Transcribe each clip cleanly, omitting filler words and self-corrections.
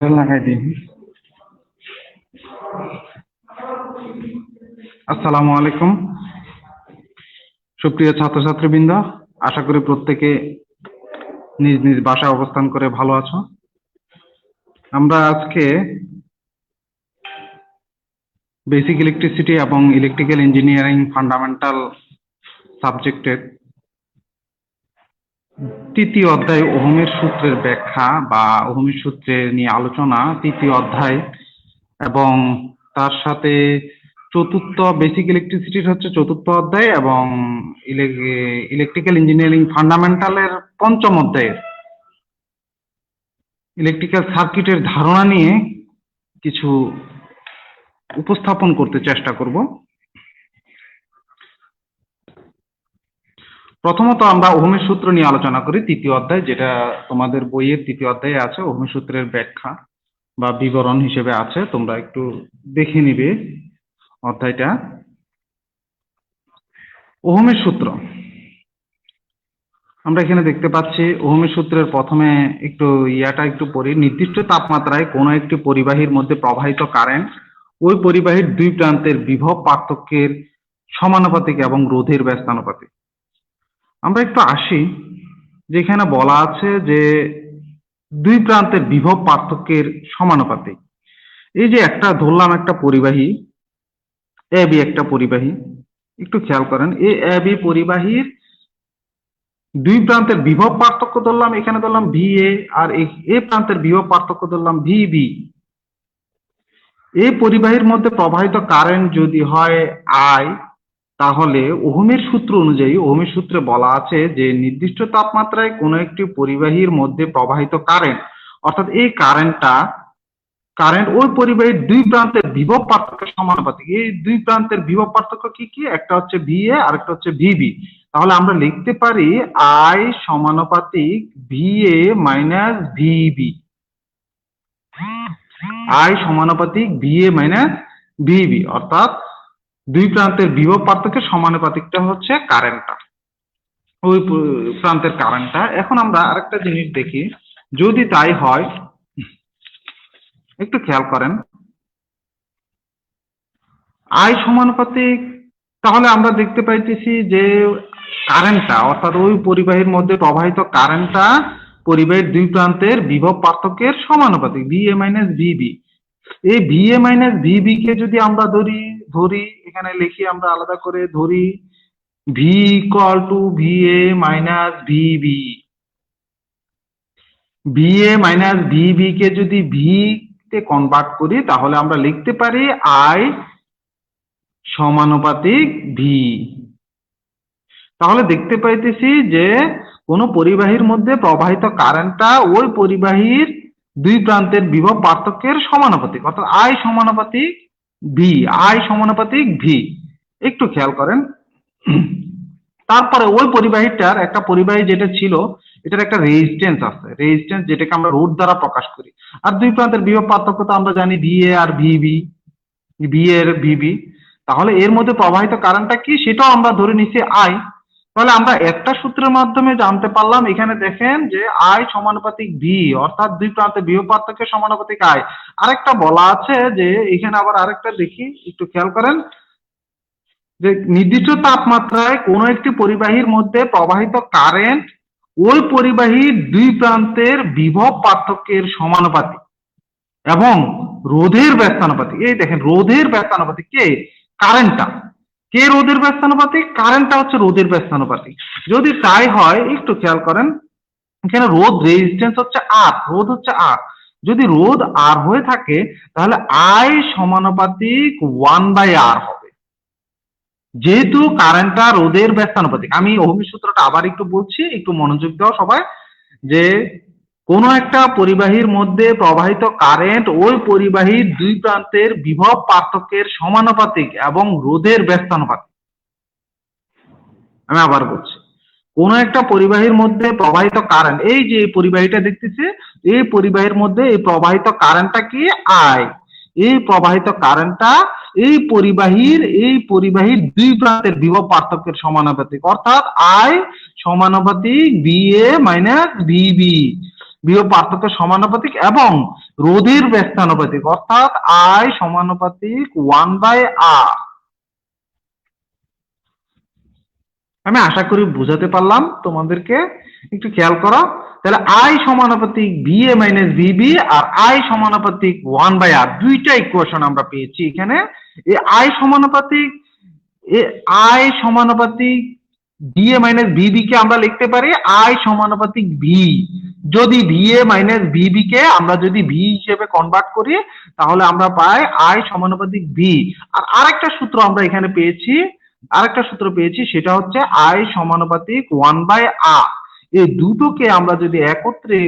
লাগাই দিন। আসসালামু আলাইকুম সুপ্রিয় ছাত্রছাত্রীবৃন্দ, আশা করি প্রত্যেকে নিজ নিজ বাসায় অবস্থান করে ভালো আছো। আমরা আজকে বেসিক ইলেকট্রিসিটি এবং ইলেকট্রিক্যাল ইঞ্জিনিয়ারিং ফান্ডামেন্টাল সাবজেক্টের তৃতীয় অধ্যায় ওহমের সূত্রের ব্যাখ্যা বা ওহমের সূত্রের নিয়ে আলোচনা, তৃতীয় অধ্যায়, এবং তার সাথে চতুর্থ বেসিক ইলেকট্রিসিটির হচ্ছে চতুর্থ অধ্যায় এবং ইলেকট্রিক্যাল ইঞ্জিনিয়ারিং ফান্ডামেন্টালের পঞ্চম অধ্যায়ের ইলেকট্রিক্যাল সার্কিটের ধারণা নিয়ে কিছু উপস্থাপন করতে চেষ্টা করব। প্রথমত আমরা ওহমের সূত্র নিয়ে আলোচনা করি, তৃতীয় অধ্যায়, যেটা তোমাদের বইয়ের তৃতীয় অধ্যায়ে আছে। ওহমের সূত্রের ব্যাখ্যা বা বিবরণ হিসেবে আছে, তোমরা একটু দেখে নিবে অধ্যায়টা। ওহমের সূত্র আমরা এখানে দেখতে পাচ্ছি। ওহমের সূত্রের প্রথমে একটু পড়ি। নির্দিষ্ট তাপমাত্রায় কোনো একটি পরিবাহীর মধ্যে প্রবাহিত কারেন্ট ওই পরিবাহীর দুই প্রান্তের বিভব পার্থক্যের সমানুপাতিক এবং রোধের ব্যস্তানুপাতিক। আমরা একটু আসি, যেখানে বলা আছে যে দুই প্রান্তের বিভব পার্থক্যের সমানুপাতিক। এই যে একটা ধরলাম একটা পরিবাহী এ বি, একটা পরিবাহী, একটু খেয়াল করেন, এ বি পরিবাহীর দুই প্রান্তের বিভব পার্থক্য ধরলাম, এখানে ধরলাম ভি এ, আর এ প্রান্তের বিভব পার্থক্য ধরলাম ভি বি। এই পরিবাহীর মধ্যে প্রবাহিত কারেন্ট যদি হয় আই, তাহলে ওহমের সূত্র অনুযায়ী, ওহমের সূত্রে বলা আছে যে নির্দিষ্ট তাপমাত্রায় কোনো একটি পরিবাহীর মধ্যে প্রবাহিত কারেন্ট, অর্থাৎ এই কারেন্ট ওই পরিবাহীর দুই প্রান্তের বিভব পার্থক্যের সমানুপাতিক। এই দুই প্রান্তের বিভব পার্থক্য কি কি? একটা হচ্ছে ভি এ আর একটা হচ্ছে ভিবি। তাহলে আমরা লিখতে পারি আই সমানুপাতিক V A minus VB. I সমানুপাতিক ভি এ মাইনাস ভিবি, অর্থাৎ দুই প্রান্তের বিভব পার্থক্যের সমানুপাতিকটা হচ্ছে কারেন্টটা, ওই প্রান্তের কারেন্টটা। এখন আমরা আরেকটা জিনিস দেখি, যদি তাই হয় একটু খেয়াল করেন, আই সমানুপাতিক, তাহলে আমরা দেখতে পাইতেছি যে কারেন্টটা, অর্থাৎ ওই পরিবাহীর মধ্যে প্রবাহিত কারেন্টটা পরিবাহীর দুই প্রান্তের বিভব পার্থক্যের সমানুপাতিক, ভি এ মাইনাস ভিবি। এই ভি এ মাইনাস ভিবি কে যদি আমরা ধরি এখানে লিখি, আমরা আলাদা করে ধরি V equal to V A minus V B. V A minus V B কে যদি ভি তে কনভার্ট করি, তাহলে আমরা লিখতে পারি আই সমানুপাতিক ভি। তাহলে দেখতে পাইতেছি যে কোন পরিবাহীর মধ্যে প্রবাহিত কারেন্টটা ওই পরিবাহীর দুই প্রান্তের বিভব পার্থক্যের সমানুপাতিক, অর্থাৎ আই সমানুপাতিক ভি। আই সমানুপাতিক ভি, একটু খেয়াল করেন। তারপরে ওই পরিবাহীটার, একটা পরিবাহী যেটা ছিল, এটার একটা রেজিস্ট্যান্স আছে, রেজিস্ট্যান্স যেটাকে আমরা রোধ দ্বারা প্রকাশ করি। আর দুই প্রান্তের বিভব পার্থক্য তো আমরা জানি ভি এ আর ভিবি, ভি এর ভিবি। তাহলে এর মধ্যে প্রবাহিত কারেন্টটা কি, সেটাও আমরা ধরে নিচ্ছি আই। তাহলে আমরা একটা সূত্রের মাধ্যমে জানতে পারলাম, এখানে দেখেন যে আই সমানুপাতিক ভি, অর্থাৎ দুই প্রান্তে বিভব পার্থক্যের সমানুপাতিক আই। আরেকটা বলা আছে যে এখানে, আবার আরেকটা দেখি, একটু খেয়াল করেন, যে নির্দিষ্ট তাপমাত্রায় কোনো একটি পরিবাহীর মধ্যে প্রবাহিত কারেন্ট ওই পরিবাহীর দুই প্রান্তের বিভব পার্থক্যের সমানুপাতিক এবং রোধের ব্যস্তানুপাতিক। এই দেখেন, রোধের ব্যস্তানুপাতিক কে? কারেন্টটা। কে রোধের ব্যস্তানুপাতিক? কারেন্টটা হচ্ছে রোধের ব্যস্তানুপাতিক। যদি তাই হয়, একটু খেয়াল করেন, এখানে রোধ, রেজিস্ট্যান্স হচ্ছে আর, রোধ হচ্ছে আর। যদি রোধ আর হয়ে থাকে, তাহলে আই সমানুপাতিক 1/r হবে। যেহেতু কারেন্টটা রোধের ব্যস্তানুপাতিক, আমি ওহমের সূত্রটা আবার একটু বলছি, একটু মনোযোগ দাও সবাই, যে কোন একটা পরিবাহীর মধ্যে প্রবাহিত কারেন্ট ওই পরিবাহীর দুই প্রান্তের বিভব পার্থক্যের সমানুপাতিক এবং রোধের ব্যস্তানুপাতিক। আমি আবার বলছি, কোন একটা পরিবাহীর মধ্যে প্রবাহিত কারেন্ট, এই যে পরিবাহীটা দেখতেছে, এই পরিবাহীর মধ্যে এই প্রবাহিত কারেন্টটা কি? আই। এই প্রবাহিত কারেন্টটা এই পরিবাহীর দুই প্রান্তের বিভব পার্থক্যের সমানুপাতিক, অর্থাৎ আই সমানুপাতিক ভি এ মাইনাস ভিবি। বিভব পার্থক্য সমানুপাতিক এবং রোধের ব্যস্তানুপাতিক, অর্থাৎ I সমানুপাতিক 1/R। আমি আশা করি বুঝাতে পারলাম তোমাদেরকে, একটু খেয়াল করো। তাহলে I সমানুপাতিক VA মাইনাস VB আর I সমানুপাতিক 1/R, দুইটা ইকুয়েশন আমরা পেয়েছি এখানে। এই I সমানুপাতিক VA মাইনাস VB কে আমরা লিখতে পারি I সমানুপাতিক V। যদি VA মাইনাস VB কে আমরা যদি V হিসেবে কনভার্ট করি তাহলে আমরা পাই I সমানুপাতিক V। আর আরেকটা সূত্র আমরা এখানে পেয়েছি, সেটা হচ্ছে I সমানুপাতিক 1/R। এই দুটোকে আমরা যদি একত্রে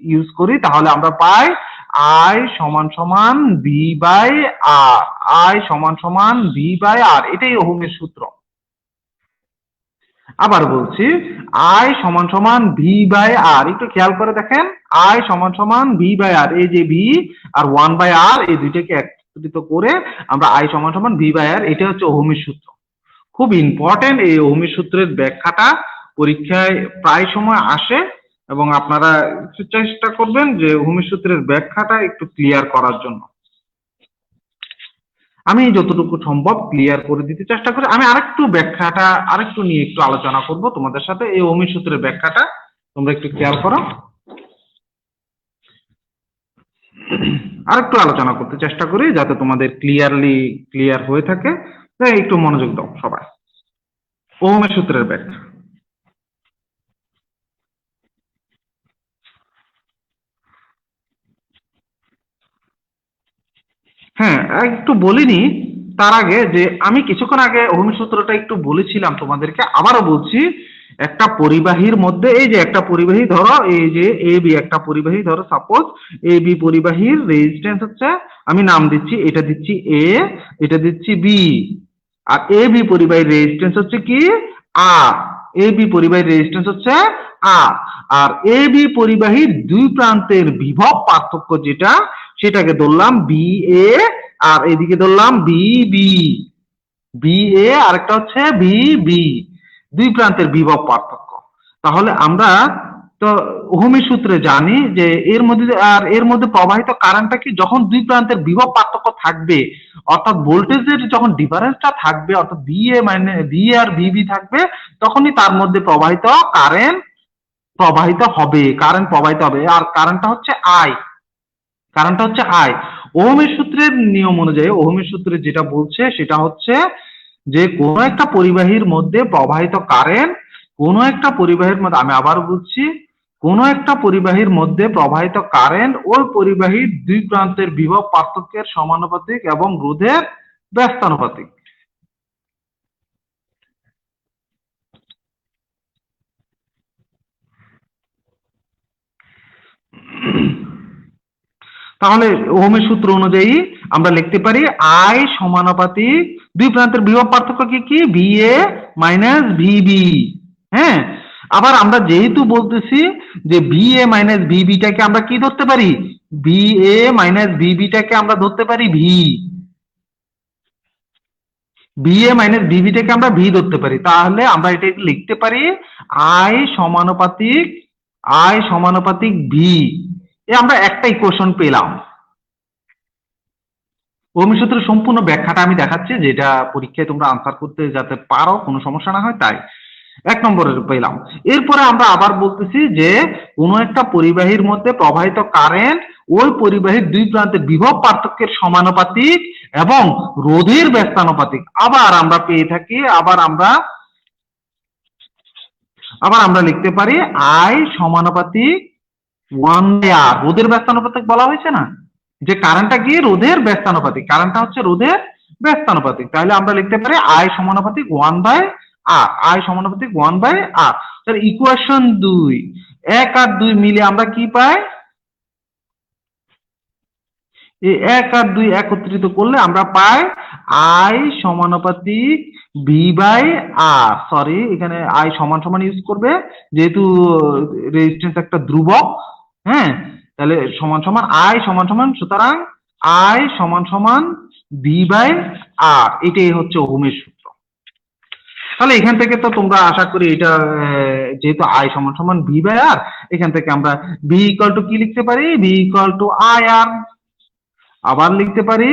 ইউজ করি তাহলে আমরা পাই I সমান সমান V/R। I সমান সমান V/R, এটাই ওহমের সূত্র। আবার বলছি I সমান সমান V/R, একটু খেয়াল করে দেখেন I সমান সমান V/R, এই যে V আর 1/R এই দুইটাকে একত্রিত করে আমরা I সমান সমান V/R, এটা হচ্ছে ওহমের সূত্র। খুব ইম্পর্টেন্ট এই ওহমের সূত্রের ব্যাখ্যাটা, পরীক্ষায় প্রায় সময় আসে এবং আপনারা একটু চেষ্টা করবেন যে ওহমের সূত্রের ব্যাখ্যাটা একটু ক্লিয়ার করার জন্য। আমি যতটুকু সম্ভব ক্লিয়ার করে দিতে চেষ্টা করি। আমি আরেকটু নিয়ে একটু আলোচনা করব তোমাদের সাথে। এই ওহমের সূত্রের ব্যাখ্যাটা তোমরা একটু খেয়াল করো, আরেকটু আলোচনা করতে চেষ্টা করি যাতে তোমাদের ক্লিয়ার হয়ে থাকে। তাই একটু মনোযোগ দাও সবাই। ওহমের সূত্রের ব্যাখ্যা। হ্যাঁ, একটু বলিনি তার আগে যে আমি কিছুক্ষণ আগে ওহমের সূত্রটা একটু বলেছিলাম তোমাদেরকে, আবারও বলছি। একটা পরিবাহীর মধ্যে, এই যে একটা পরিবাহী ধরো, এই যে AB একটা পরিবাহী ধরো, সাপোজ AB পরিবাহীর রেজিস্ট্যান্স হচ্ছে, আমি নাম দিচ্ছি, এটা দিচ্ছি A, এটা দিচ্ছি B, আর AB পরিবাহীর রেজিস্ট্যান্স হচ্ছে কি R। AB পরিবাহীর রেজিস্ট্যান্স হচ্ছে R। আর AB পরিবাহীর দুই প্রান্তের বিভব পার্থক্য যেটা, সেটাকে ধরলাম BA আর এদিকে ধরলাম BB। BA আর একটা হচ্ছে BB, দুই প্রান্তের বিভব পার্থক্য। তাহলে আমরা তো ওহমের সূত্রে জানি যে এর মধ্যে প্রবাহিত কারেন্টটা কি, যখন দুই প্রান্তের বিভব পার্থক্য থাকবে, অর্থাৎ ভোল্টেজের যখন ডিফারেন্সটা থাকবে, অর্থাৎ BA আর BB থাকবে, তখনই তার মধ্যে কারেন্ট প্রবাহিত হবে। আর কারেন্টটা হচ্ছে I। ওহমের সূত্রের নিয়ম অনুযায়ী, ওহমের সূত্রে যেটা বলছে সেটা হচ্ছে যে কোন একটা পরিবাহীর মধ্যে প্রবাহিত কারেন্ট, আমি আবার বলছি, কোন একটা পরিবাহীর মধ্যে প্রবাহিত কারেন্ট ওই পরিবাহীর দুই প্রান্তের বিভব পার্থক্যের সমানুপাতিক এবং রোধের ব্যস্তানুপাতিক। তাহলে ওহমের সূত্র অনুযায়ী আমরা লিখতে পারি I সমানুপাতিক দুই প্রান্তের বিভব পার্থক্য কি VA মাইনাস VB। হ্যাঁ, আবার আমরা যেহেতু বলতেছি যে VA মাইনাস VB টাকে আমরা কি ধরতে পারি, VA মাইনাস VB টাকে আমরা ধরতে পারি V। VA মাইনাস VB টাকে আমরা V ধরতে পারি। তাহলে আমরা এটা লিখতে পারি I সমানুপাতিক V। আমরা একটা ইকুয়েশন পেলাম। ওহমের সূত্রের সম্পূর্ণ ব্যাখ্যাটা আমি দেখাচ্ছি, যেটা পরীক্ষায় তোমরা আনসার করতে যাতে পারো, কোনো সমস্যা না হয়, তাই 1 নম্বরের পেলাম। এরপরে আমরা আবার বলতেছি যে কোনো একটা পরিবাহীর মধ্যে প্রবাহিত কারেন্ট ওই পরিবাহীর দুই প্রান্তের বিভব পার্থক্যের সমানুপাতিক এবং রোধের ব্যস্তানুপাতিক। আবার আমরা পেয়ে থাকি, আবার আমরা লিখতে পারি I সমানুপাতিক 1/R। রোধের ব্যস্তানুপাতিক বলা হয়েছে না, যে কারেন্টটা কি রোধের ব্যস্তানুপাতিক, কারেন্টটা হচ্ছে রোধের ব্যস্তানুপাতিক। তাহলে আমরা লিখতে পারি I সমানুপাতিক 1/R। I সমানুপাতিক 1/R। তাহলে ইকুয়েশন 2, 1 আর 2 মিলে আমরা কি পাই, এই 1 আর 2 একত্রিত করলে আমরা পাই I সমানুপাতিক V/R। সরি, এখানে I সমান সমান ইউজ করবে যেহেতু রেজিস্ট্যান্স একটা ধ্রুবক। হ্যাঁ, তাহলে সমান সমান I সমান সমান, সুতরাং I সমান সমান V/R। এটাই হচ্ছে ওহমের সূত্র। তাহলে এখান থেকে তো তোমরা আশা করি এটা যেহেতু আই সমান সমান ভি বাই আর, এখান থেকে আমরা ভি ইকুয়াল টু কি লিখতে পারি, ভি ইকুয়াল টু আই আর। আবার লিখতে পারি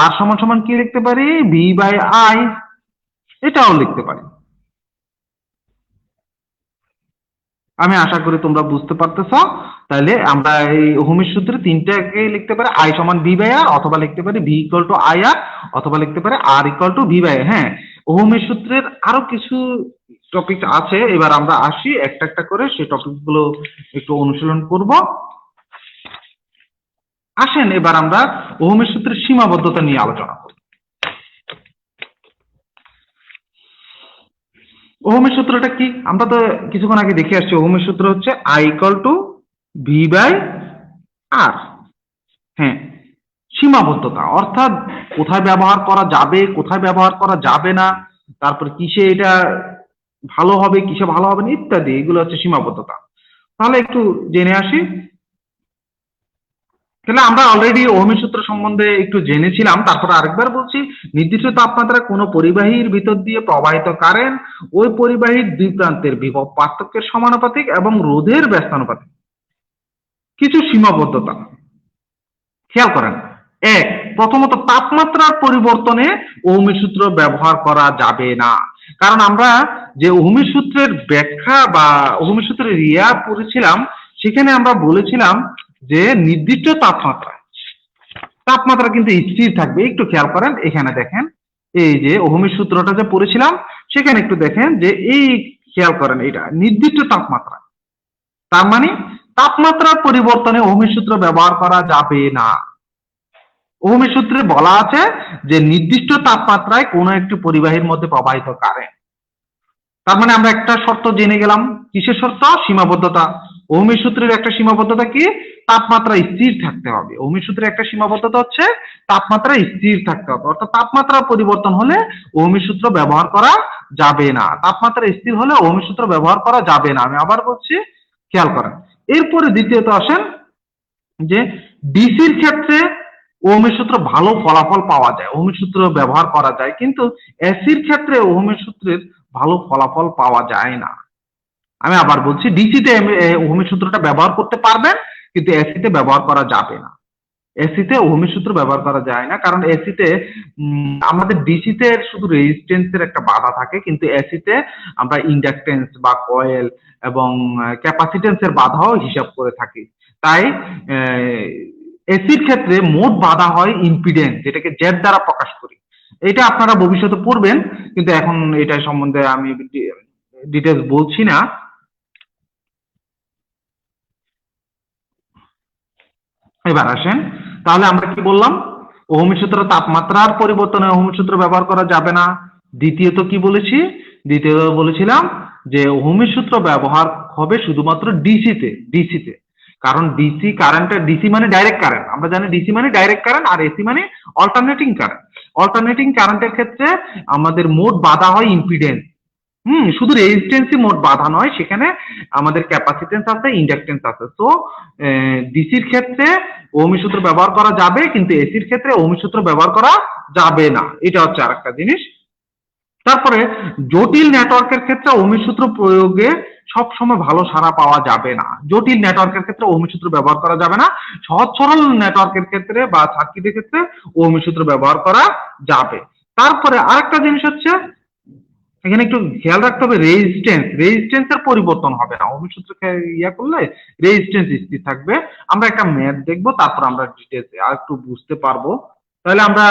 আর সমান সমান কি লিখতে পারি, ভি বাই আই, এটাও লিখতে পারি। আমি আশা করি তোমরা বুঝতে পারতেছ। তাহলে আমরা এই ওহমের সূত্রে তিনটাকে লিখতে পারি, আই সমান ভি বাই আর, অথবা লিখতে পারি ভি ইকুয়াল টু আই আর, অথবা লিখতে পারি আর equal to V by R. হ্যাঁ, ওহমের সূত্রের আরো কিছু টপিক আছে, এবার আমরা আসি একটা একটা করে সেই টপিক গুলো একটু অনুশীলন করব। আসেন এবার আমরা ওহমের সূত্রের সীমাবদ্ধতা নিয়ে আলোচনা করব। ওহমের সূত্রটা কি আমরা তো কিছুক্ষণ আগে দেখে আসছি। ওহমের সূত্র হচ্ছে I equal to V by R. হ্যাঁ, সীমাবদ্ধতা অর্থাৎ কোথায় ব্যবহার করা যাবে, কোথায় ব্যবহার করা যাবে না, তারপর কিসে এটা ভালো হবে, কিসে ভালো হবে না ইত্যাদি, এগুলো হচ্ছে সীমাবদ্ধতা। তাহলে একটু জেনে আসি। তাহলে আমরা অলরেডি ওহমের সূত্র সম্বন্ধে একটু জেনেছিলাম, তারপরে আরেকবার বলছি। নির্দিষ্ট তাপমাত্রায় কোনো পরিবাহীর ভিতর দিয়ে প্রবাহিত কারেন্ট ওই পরিবাহীর দুই প্রান্তের বিভব পার্থক্যের সমানুপাতিক এবং রোধের ব্যস্তানুপাতিক। কিছু সীমাবদ্ধতা খেয়াল করেন। এক, প্রথমত তাপমাত্রার পরিবর্তনে ওহমের সূত্র ব্যবহার করা যাবে না। কারণ আমরা যে ওহমের সূত্রের ব্যাখ্যা বা ওহমের সূত্রের রিয়া পড়েছিলাম, সেখানে আমরা বলেছিলাম যে নির্দিষ্ট তাপমাত্রা কিন্তু স্থির থাকবে। একটু খেয়াল করেন, এখানে দেখেন এই যে ওহমের সূত্রটা যে পড়েছিলাম, সেখানে একটু দেখেন যে এই খেয়াল করেন এটা নির্দিষ্ট তাপমাত্রা, তার মানে তাপমাত্রার পরিবর্তনে ওহমের সূত্র ব্যবহার করা যাবে না। ওহমের সূত্রে বলা আছে যে নির্দিষ্ট তাপমাত্রায় কোনো একটি পরিবাহীর মধ্যে প্রবাহিত কারেন্ট। তার মানে আমরা একটা শর্ত জেনে গেলাম। কিসের শর্ত? সীমাবদ্ধতা। ওহমের সূত্রের একটা সীমাবদ্ধতা কি? তাপমাত্রা স্থির থাকতে হবে। ওহমের সূত্রের একটা সীমাবদ্ধতা হচ্ছে তাপমাত্রা স্থির থাকতে হবে, অর্থাৎ তাপমাত্রার পরিবর্তন হলে ওহমের সূত্র ব্যবহার করা যাবে না। তাপমাত্রা স্থির হলে ওহমের সূত্র ব্যবহার করা যাবে না। আমি আবার বলছি, খেয়াল করেন। এরপরে দ্বিতীয়ত আসেন যে ডিসির ক্ষেত্রে ওহমের সূত্র ভালো ফলাফল পাওয়া যায়, ওহমের সূত্র ব্যবহার করা যায়, কিন্তু এসির ক্ষেত্রে ওহমের সূত্রের ভালো ফলাফল পাওয়া যায় না। আমি আবার বলছি, ডিসিতে ওহমের সূত্রটা ব্যবহার করতে পারবেন, কিন্তু এসিতে ব্যবহার করা যাবে না। এসিতে ওহমের সূত্র ব্যবহার করা যায় না, কারণ এসিতে আমাদের ডিসিতে শুধু রেজিস্ট্যান্সের একটা বাধা থাকে, কিন্তু এসিতে আমরা ইন্ডাকটেন্স বা কয়েল এবং ক্যাপাসিটেন্সের বাধাও হিসাব করে থাকি। তাই এসির ক্ষেত্রে মোট বাধা হয় ইম্পিডেন্স, যেটাকে জেড দ্বারা প্রকাশ করি। এটা আপনারা ভবিষ্যতে পড়বেন, কিন্তু এখন এটা সম্বন্ধে আমি ডিটেলস বলছি না। এবার আসেন, তাহলে আমরা কি বললাম? ওহমের সূত্র তাপমাত্রার পরিবর্তনে ওহমের সূত্র ব্যবহার করা যাবে না। দ্বিতীয়ত কি বলেছি? দ্বিতীয়ত বলেছিলাম যে ওহমের সূত্র ব্যবহার হবে শুধুমাত্র ডিসিতে। কারণ ডিসি কারেন্টের, ডিসি মানে ডাইরেক্ট কারেন্ট, আমরা জানি ডিসি মানে ডাইরেক্ট কারেন্ট, আর এসি মানে অল্টারনেটিং কারেন্ট। অল্টারনেটিং কারেন্টের ক্ষেত্রে আমাদের মোট বাধা হয় ইম্পিডেন্স। শুধু রেজিস্ট্যান্সই মোট বাধা নয়, সেখানে আমাদের ক্যাপাসিটেন্স আছে, ইন্ডাকটেন্স আছে। তো ডিসির ক্ষেত্রে ওহমের সূত্র ব্যবহার করা যাবে, কিন্তু এসির ক্ষেত্রে ওহমের সূত্র ব্যবহার করা যাবে না। এটা হচ্ছে আরেকটা জিনিস। তারপরে জটিল নেটওয়ার্কের ক্ষেত্রে ওহমের সূত্র প্রয়োগে সবসময় ভালো সাড়া পাওয়া যাবে না। জটিল নেটওয়ার্কের ক্ষেত্রে ওহমের সূত্র ব্যবহার করা যাবে না। সহজ সরল নেটওয়ার্কের ক্ষেত্রে বা সার্কিটের ক্ষেত্রে ওহমের সূত্র ব্যবহার করা যাবে। তারপরে আরেকটা জিনিস হচ্ছে, এখানে একটু খেয়াল রাখতে হবে, রেজিস্ট্যান্সের পরিবর্তন হবে না। ওহমের সূত্রকে ইয়া করলে রেজিস্ট্যান্স স্থির থাকবে। আমরা একটা ম্যাথ দেখবো, তারপর আমরা ডিটেইলস আর একটু বুঝতে পারবো। তাহলে আমরা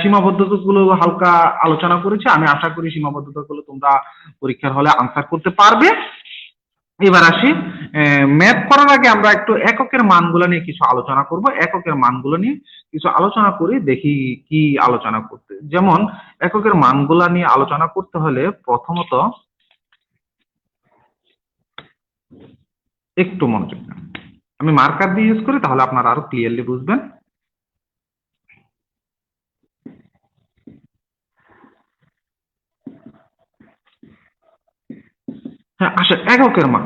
সীমাবদ্ধতাগুলো হালকা আলোচনা করেছি। আমি আশা করি সীমাবদ্ধতাগুলো তোমরা পরীক্ষার হলে আনসার করতে পারবে। এবার আসি, ম্যাথ করার আগে আমরা একটু এককের মানগুলো নিয়ে কিছু আলোচনা করব। এককের মানগুলো নিয়ে কিছু আলোচনা করি, দেখি কি আলোচনা করতে। যেমন এককের মানগুলো নিয়ে আলোচনা করতে হলে প্রথমত একটু মনোযোগ দেন। আমি মার্কার দিয়ে ইউজ করি, তাহলে আপনারা আরো ক্লিয়ারলি বুঝবেন। হ্যাঁ, আসে এককের মান।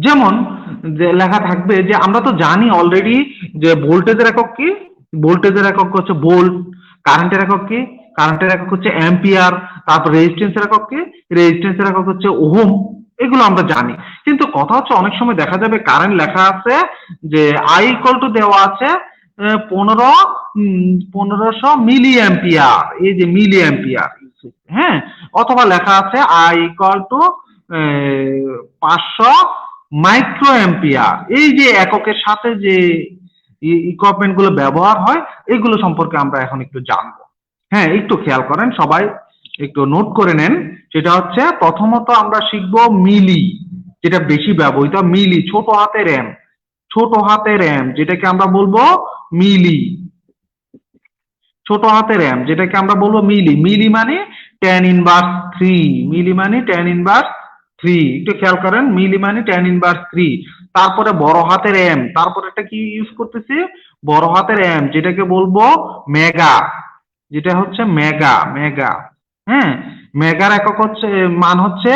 যেমন যে লেখা থাকবে যে আমরা তো জানি অলরেডি যে ভোল্টেজের একক কি? ভোল্টেজের একক হচ্ছে ভোল্ট। কারেন্টের একক কি? কারেন্টের একক হচ্ছে অ্যাম্পিয়ার, তারপর রেজিস্ট্যান্সের একক কি, রেজিস্ট্যান্সের একক হচ্ছে ওহম, এগুলো আমরা জানি। কিন্তু কথা হচ্ছে অনেক সময় দেখা যাবে কারেন্ট লেখা আছে যে আই ইকুয়াল টু দেওয়া আছে 1500 মিলি অ্যাম্পিয়ার, এই যে মিলি অ্যাম্পিয়ার, হ্যাঁ, অথবা লেখা আছে I equal two 500 micro ampere. এই যে এককের সাথে যে ইকুইপমেন্ট গুলো ব্যবহার হয় এগুলো সম্পর্কে আমরা এখন একটু জানবো। হ্যাঁ, একটু খেয়াল করেন সবাই, একটু নোট করে নেন। সেটা হচ্ছে প্রথমত আমরা শিখবো মিলি, যেটা বেশি ব্যবহৃত, মিলি, ছোট হাতের এম, ছোট হাতের এম যেটাকে আমরা বলবো মিলি, ছোট হাতের এম যেটাকে আমরা বলবো মিলি। মিলি মানে 10⁻3, মিলি মানে 10⁻3, একটু খেয়াল করেন, মিলি মানে 10⁻3। তারপরে বড় হাতের এম, তারপরে একটা কি ইউজ করতেছি, বড় হাতের এম যেটাকে বলবো মেগা, যেটা হচ্ছে মেগা, মেগা, হ্যাঁ, মেগার একক হচ্ছে, মান হচ্ছে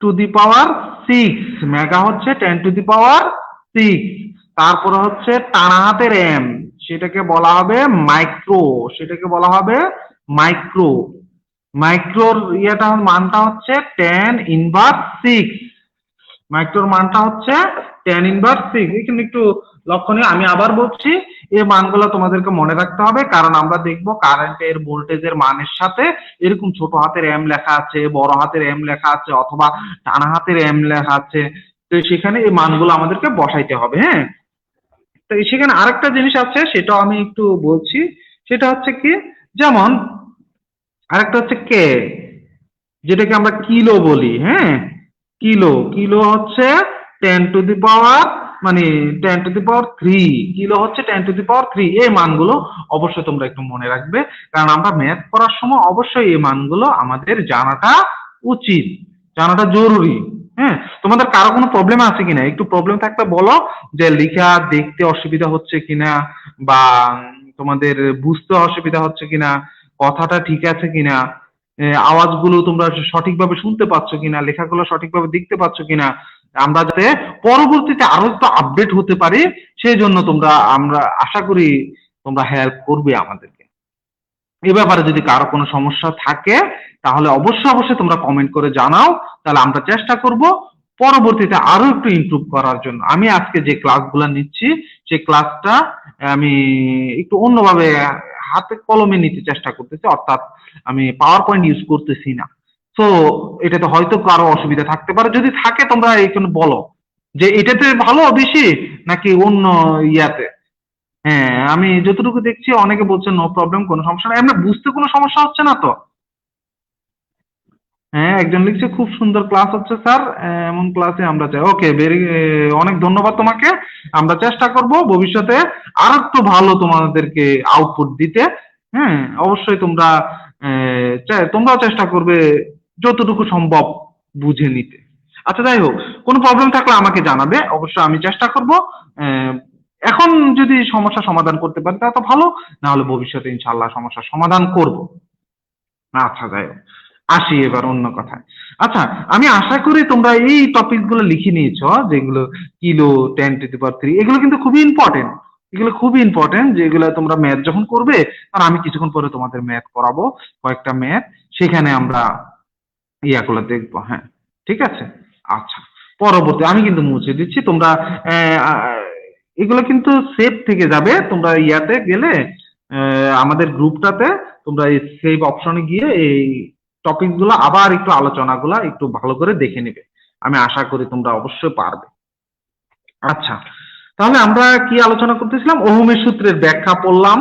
10⁻6, মেগা হচ্ছে 10⁻6। তারপরে হচ্ছে টানা হাতের এম, সেটাকে বলা হবে মাইক্রো, সেটাকে বলা হবে মাইক্রো। মাইক্রোর মানটা হচ্ছে 10⁻6, মাইক্রোর মানটা হচ্ছে 10⁻6। এখানে একটু লক্ষণীয়, আমি আবার বলছি, এই মানগুলো তোমাদেরকে মনে রাখতে হবে, কারণ আমরা দেখবো কারেন্টের ভোল্টেজের মানের সাথে এরকম ছোট হাতের এম লেখা আছে, বড় হাতের এম লেখা আছে, অথবা টানা হাতের এম লেখা আছে, তো সেখানে এই মানগুলো আমাদেরকে বসাইতে হবে। হ্যাঁ, তো সেখানে আরেকটা জিনিস আছে, সেটাও আমি একটু বলছি। সেটা হচ্ছে কি, যেমন আরেকটা হচ্ছে কে, যেটাকে আমরা কিলো বলি। হ্যাঁ, কিলো, কিলো হচ্ছে 10⁻, মানে 10⁻3, কিলো হচ্ছে 10⁻3। এই মানগুলো অবশ্যই তোমরা একটু মনে রাখবে, কারণ আমরা ম্যাথ করার সময় অবশ্যই এই মানগুলো আমাদের জানাটা উচিত, জানাটা জরুরি। হ্যাঁ, তোমাদের কারো কোনো প্রবলেম আছে কিনা, একটু প্রবলেম থাকলে বলো, যে লেখা দেখতে অসুবিধা হচ্ছে কিনা, বা তোমাদের বুঝতে অসুবিধা হচ্ছে কিনা, কথাটা ঠিক আছে কিনা, আওয়াজগুলো তোমরা সঠিকভাবে শুনতে পাচ্ছ কিনা, লেখাগুলো সঠিকভাবে দেখতে পাচ্ছ কিনা, আমরা যাতে পরবর্তীতে আরো একটু আপডেট হতে পারি, সেই জন্য তোমরা, আমরা আশা করি তোমরা হেল্প করবে আমাদেরকে। এ ব্যাপারে যদি কারো কোনো সমস্যা থাকে তাহলে অবশ্যই অবশ্যই তোমরা কমেন্ট করে জানাও, তাহলে আমরা চেষ্টা করব পরবর্তীতে আরো একটু ইমপ্রুভ করার জন্য। আমি আজকে যে ক্লাসগুলো নিচ্ছি সেই ক্লাসটা আমি একটু অন্যভাবে হাতে কলমে নিতে চেষ্টা করতেছি, অর্থাৎ আমি পাওয়ার পয়েন্ট ইউজ করতেছি না। তো এটাতে হয়তো কারো অসুবিধা থাকতে পারে, যদি থাকে তোমরা এইখানে বলো যে এটাতে ভালো বেশি নাকি অন্য ইয়াতে। হ্যাঁ, আমি যতটুকু দেখছি অনেকে বলছে নো প্রবলেম, কোনো সমস্যা নেই, এমনি বুঝতে কোনো সমস্যা হচ্ছে না তো? হ্যাঁ, একজন লিখছে খুব সুন্দর ক্লাস হচ্ছে স্যার, এমন ক্লাসে আমরা চাই। ওকে, অনেক ধন্যবাদ তোমাকে। আমরা চেষ্টা করব ভবিষ্যতে আর একটু ভালো তোমাদেরকে আউটপুট দিতে। হ্যাঁ, অবশ্যই তোমরা তোমরাও চেষ্টা করবে যতটুকু সম্ভব বুঝে নিতে। আচ্ছা, যাই হোক, কোনো প্রবলেম থাকলে আমাকে জানাবে, অবশ্যই আমি চেষ্টা করব। আহ, এখন যদি সমস্যা সমাধান করতে পারি তা তো ভালো, না হলে ভবিষ্যতে ইনশাল্লাহ সমস্যার সমাধান করব। আচ্ছা, যাই হোক, আসি এবার অন্য কথায়। আচ্ছা, আমি আশা করি তোমরা এই টপিক গুলো লিখে নিয়েছো, যেগুলো কিলো, 10⁻3, এগুলো কিন্তু খুবই ইম্পর্টেন্ট, এগুলো খুবই ইম্পর্টেন্ট, যেগুলো তোমরা ম্যাথ যখন করবে, আর আমি কিছুক্ষণ পরে তোমাদের ম্যাথ করাবো, কয়েকটা ম্যাথ, সেখানে আমরা ইয়াগুলো দেখবো। হ্যাঁ, ঠিক আছে। আচ্ছা, পরবর্তী আমি কিন্তু মুছে দিচ্ছি, তোমরা এগুলো কিন্তু সেভ থেকে যাবে, তোমরা ইয়াতে গেলে আমাদের গ্রুপটাতে তোমরা এই সেভ অপশনে গিয়ে এই টপিক গুলো আবার একটু আলোচনাগুলা একটু ভালো করে দেখে নিবে, আমি আশা করি তোমরা অবশ্যই পারবে। আচ্ছা, তাহলে আমরা কি আলোচনা করতেছিলাম, ওহমের সূত্রের ব্যাখ্যা পড়লাম,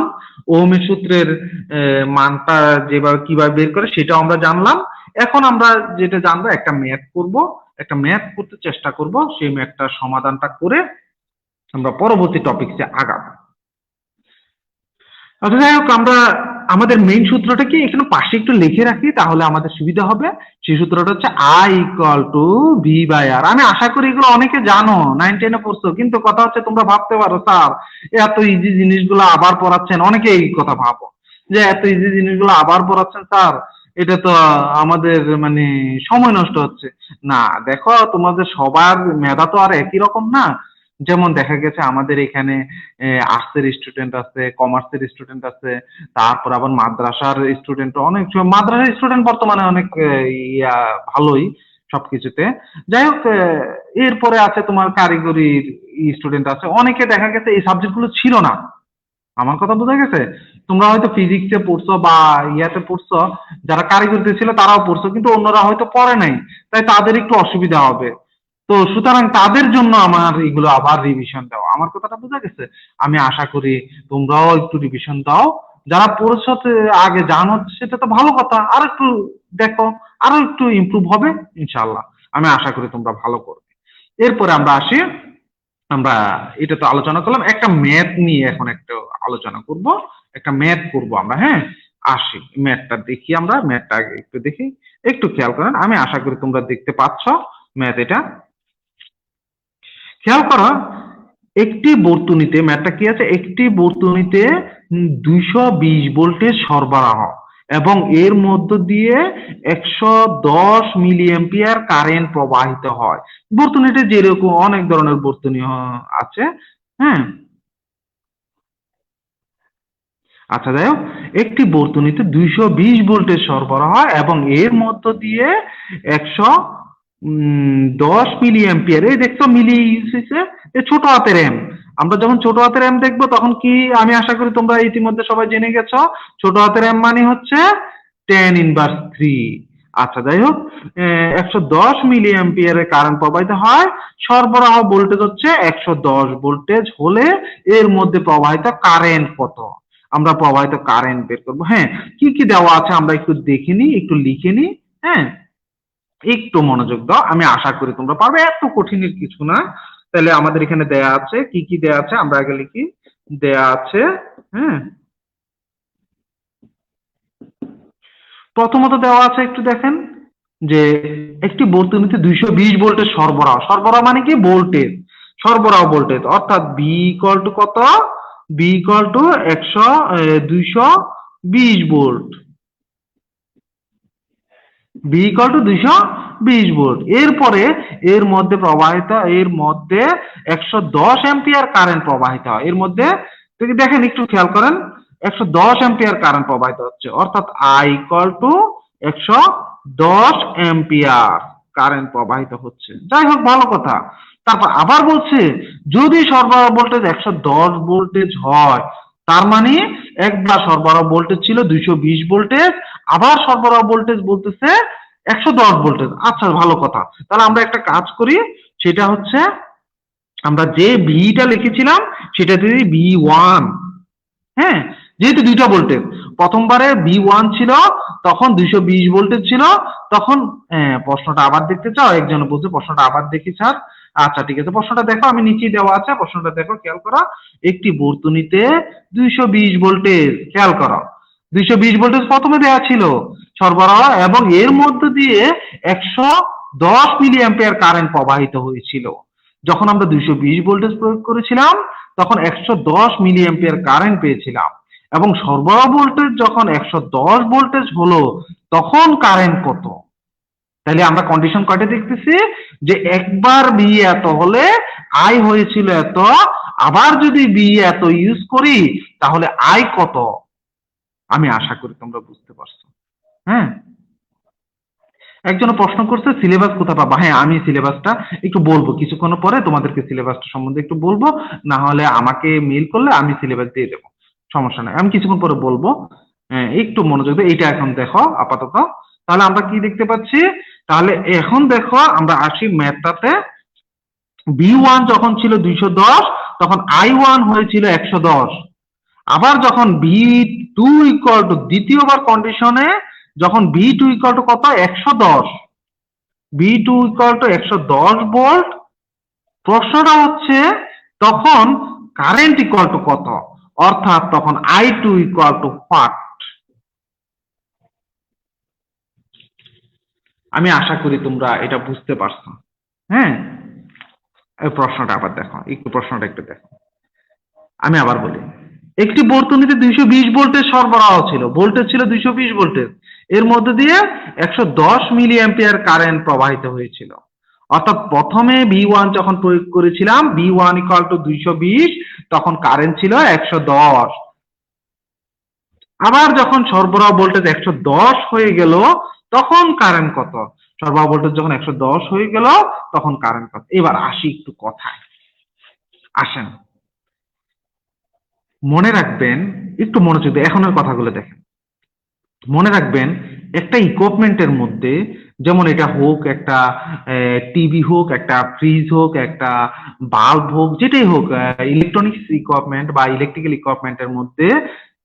ওহমের সূত্রের মানটা যেভাবে কিভাবে বের করে সেটাও আমরা জানলাম। এখন আমরা যেটা জানবো, একটা ম্যাথ করব, একটা ম্যাথ করতে চেষ্টা করব, সেই ম্যাথটার সমাধানটা করে আমরা পরবর্তী টপিকসে আগাবো। আচ্ছা, যাই হোক, আমরা আমাদের মেইন সূত্রটা কি এখানে পাশে একটু লিখে রাখি, তাহলে আমাদের সুবিধা হবে। সেই সূত্রটা হচ্ছে I equal to V by R. আমি আশা করি এগুলো অনেকে জানো, 9-10-এ পড়ছো, কিন্তু কথা হচ্ছে তোমরা ভাবতে পারো স্যার এত ইজি জিনিসগুলো আবার পড়াচ্ছেন, অনেকে এই কথা ভাবো যে এত ইজি জিনিসগুলো আবার পড়াচ্ছেন স্যার, এটা তো আমাদের মানে সময় নষ্ট হচ্ছে। না, দেখো, তোমাদের সবার মেধা তো আর একই রকম না। যেমন দেখা গেছে আমাদের এখানে আর্টসের স্টুডেন্ট আছে, কমার্সের স্টুডেন্ট আছে, তারপর আবার মাদ্রাসার স্টুডেন্ট, অনেক মাদ্রাসার স্টুডেন্ট বর্তমানে অনেক ইয়া ভালোই সবকিছুতে। যাই হোক, এরপরে আছে তোমার কারিগরির স্টুডেন্ট আছে, অনেকে দেখা গেছে এই সাবজেক্ট গুলো ছিল না। আমার কথা বোঝা গেছে? তোমরা হয়তো ফিজিক্সে পড়ছো বা ইয়াতে পড়ছো, যারা কারিগরিতে ছিল তারাও পড়ছো, কিন্তু অন্যরা হয়তো পড়ে নাই, তাই তাদের একটু অসুবিধা হবে। তো সুতরাং তাদের জন্য আমার এগুলো আবার রিভিশন দেওয়া। আমার কথাটা বোঝা গেছে? আমি আশা করি তোমরাও একটু রিভিশন দাও। যারা পড়েছো আগে জানো সেটা তো ভালো কথা, আর একটু দেখো, আরো একটু ইমপ্রুভ হবে ইনশাল্লাহ। আমি আশা করি তোমরা ভালো করবে। এরপরে আমরা আসি, আমরা এটা তো আলোচনা করলাম, একটা ম্যাথ নিয়ে এখন একটা আলোচনা করব, একটা ম্যাথ করব আমরা। হ্যাঁ, আসি ম্যাথটা দেখি, আমরা ম্যাথটা আগে একটু দেখি, একটু খেয়াল করেন। আমি আশা করি তোমরা দেখতে পাচ্ছ ম্যাথ এটা। খেয়াল করো, একটি বর্তনীতে, ম্যাথটা কি আছে, একটি বর্তনীতে 220 ভোল্টেজ সরবরাহ এবং এর মধ্য দিয়ে 110 মিলি অ্যাম্পিয়ার কারেন্ট প্রবাহিত হয়। বর্তনীতে যেরকম অনেক ধরনের বর্তনী আছে। হ্যাঁ, আচ্ছা যাই হোক, একটি বর্তনীতে 220 ভোল্টেজ সরবরাহ হয় এবং এর মধ্য দিয়ে 110 মিলি অ্যাম্পিয়ার, এই দেখছো মিলি ইউজ হয়েছে, ছোট হাতের এম। আমরা যখন ছোট হাতের এম দেখবো তখন কি, আমি আশা করি তোমরা ইতিমধ্যে সবাই জেনে গেছো, ছোট হাতের এম মানে হচ্ছে 10⁻3। আচ্ছা যাই হোক, 110 মিলি অ্যাম্পিয়ারের কারেন্ট প্রবাহিত হয়, সরবরাহ ভোল্টেজ হচ্ছে 110 ভোল্টেজ হলে এর মধ্যে প্রবাহিত কারেন্ট কত? আমরা প্রবাহিত কারেন্ট বের করবো। হ্যাঁ, কি কি দেওয়া আছে আমরা একটু দেখে নিই, একটু লিখে নিই। হ্যাঁ, একটু মনোযোগ দাও, আমি আশা করি তোমরা পারবে, এত কঠিনের কিছু না। তাহলে আমাদের এখানে দেয়া আছে, কি কি দেয়া আছে আমরা আগে লিখি। দেয়া আছে, হ্যাঁ, প্রথমত দেওয়া আছে, একটু দেখেন যে একটি বর্তনীতে 220 ভোল্টের সরবরাহ, সরবরাহ মানে কি ভোল্টেজ, সরবরাহ ভোল্টেজ অর্থাৎ বি ইকুয়াল টু কত, B equal to 220 volt, B equal to 220 volt. এরপরে এর মধ্যে প্রবাহিত, এর মধ্যে 110 অ্যাম্পিয়ার কারেন্ট প্রবাহিত হয়। এর মধ্যে দেখেন, একটু খেয়াল করেন, 110 অ্যাম্পিয়ার কারেন্ট প্রবাহিত হচ্ছে, অর্থাৎ I equal two 110 ampere current প্রবাহিত হচ্ছে। যাই হোক, ভালো কথা। তারপর আবার বলছে, যদি সরবরাহ ভোল্টেজ 110 ভোল্টেজ হয়, তার মানে একবার সরবরাহ ভোল্টেজ ছিল 220 ভোল্টেজ, আবার সরবরাহ ভোল্টেজ বলতেছে 110 ভোল্টেজ। আচ্ছা, ভালো কথা। তাহলে আমরা একটা কাজ করি, সেটা হচ্ছে আমরা যে ভিটা লিখেছিলাম সেটা যদি V1, হ্যাঁ, যেহেতু দুইটা ভোল্টেজ, প্রথমবারে V1 ছিল তখন 220 ভোল্টেজ ছিল, তখন প্রশ্নটা আবার দেখতে চাও? একজন বলছে প্রশ্নটা আবার দেখি স্যার। আচ্ছা ঠিক আছে, প্রশ্নটা দেখো, আমি নিচেই দেওয়া আছে, প্রশ্নটা দেখো, খেয়াল করো। একটি বর্তনীতে 220 ভোল্টেজ, খেয়াল করো, 220 ভোল্টেজ প্রথমে দেওয়া ছিল সরবরাহ এবং এর মধ্য দিয়ে 110 মিলি অ্যাম্পিয়ার কারেন্ট প্রবাহিত হয়েছিল। যখন আমরা 220 ভোল্টেজ প্রয়োগ করেছিলাম তখন 110 মিলি অ্যাম্পিয়ার কারেন্ট পেয়েছিলাম, এবং সরবরাহ ভোল্টেজ যখন 110 ভোল্টেজ হলো তখন কারেন্ট কত? তাহলে আমরা কন্ডিশন কয়টা দেখতেছি, যে একবার বি এত হলে আই হয়েছিল এত, আবার যদি বি এত ইউজ করি তাহলে আই কত? আমি আশা করি তোমরা বুঝতে পারছো। হ্যাঁ, একজন প্রশ্ন করছে সিলেবাস কোথায় পাবা। হ্যাঁ, আমি সিলেবাসটা একটু বলবো কিছুক্ষণ পরে, তোমাদেরকে সিলেবাসটা সম্বন্ধে একটু বলবো, না হলে আমাকে মেইল করলে আমি সিলেবাস দিয়ে দেবো, সমস্যা নাই, আমি কিছুক্ষণ পরে বলবো। একটু মনোযোগ দিয়ে এইটা এখন দেখো আপাতত। তাহলে আমরা কি দেখতে পাচ্ছি, তাহলে এখন দেখো আমরা আসি ম্যাথটাতে। V1 যখন ছিল 210 তখন I1 হয়েছিল 110। আবার যখন V2 ইকুয়াল টু, দ্বিতীয়বার কন্ডিশনে যখন V2 ইকুয়াল টু কত, 110, V2 ইকুয়াল টু 110 ভোল্ট, প্রশ্নটা হচ্ছে তখন কারেন্ট ইকুয়াল টু কত, অর্থাৎ তখন I2 ইকুয়াল টু হোয়াট? আমি আশা করি তোমরা এটা বুঝতে পারছো। হ্যাঁ, এই প্রশ্নটা আবার দেখো, একটু প্রশ্নটা একটু দেখো, আমি আবার বলি। একটি বর্তনীতে 220 ভোল্টেজ সরবরাহ ছিল, ভোল্টেজ ছিল 220 ভোল্টেজ, এর মধ্যে দিয়ে 110 মিলি অ্যাম্পিয়ার কারেন্ট প্রবাহিত হয়েছিল, অর্থাৎ প্রথমে V1 যখন প্রয়োগ করেছিলাম V1 ইকুয়াল টু 220, তখন কারেন্ট ছিল 110। আবার যখন সরবরাহ ভোল্টেজ 110 হয়ে গেল, তখন কারেন্ট কত? সরবরাহ ভোল্টেজ যখন 110 হয়ে গেল, তখন কারেন্ট কত? এবার আসি একটু কথায়, আসেন মনে রাখবেন, একটু মনোযোগ দিয়ে এখনের কথাগুলো দেখেন। মনে রাখবেন, একটা ইকুইপমেন্টের মধ্যে, যেমন এটা হোক একটা টিভি হোক, একটা ফ্রিজ হোক, একটা বাল্ব হোক, যেটাই হোক, ইলেকট্রনিক্স ইকুইপমেন্ট বা ইলেকট্রিক্যাল ইকুইপমেন্টের মধ্যে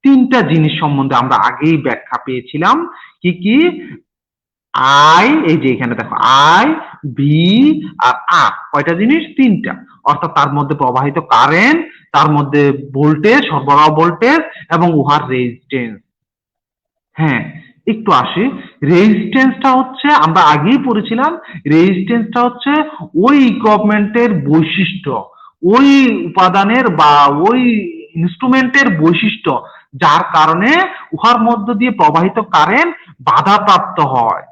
তিনটা জিনিস সম্বন্ধে আমরা আগেই ব্যাখ্যা পেয়েছিলাম। কি কি? আই, এই যে এখানে দেখো, আই, ভি আর আর। কয়টা জিনিস? তিনটা। অর্থাৎ তার মধ্যে প্রবাহিত কারেন্ট, তার মধ্যে ভোল্টেজ, সরবরাহ ভোল্টেজ এবং উহার রেজিস্ট্যান্স। হ্যাঁ, একটু আসি। রেজিস্ট্যান্সটা হচ্ছে, আমরা আগেই পড়েছিলাম, রেজিস্ট্যান্সটা হচ্ছে ওই ইকুইপমেন্টের বৈশিষ্ট্য, ওই উপাদানের বা ওই ইনস্ট্রুমেন্টের বৈশিষ্ট্য, যার কারণে উহার মধ্য দিয়ে প্রবাহিত কারেন্ট বাধাপ্রাপ্ত হয়।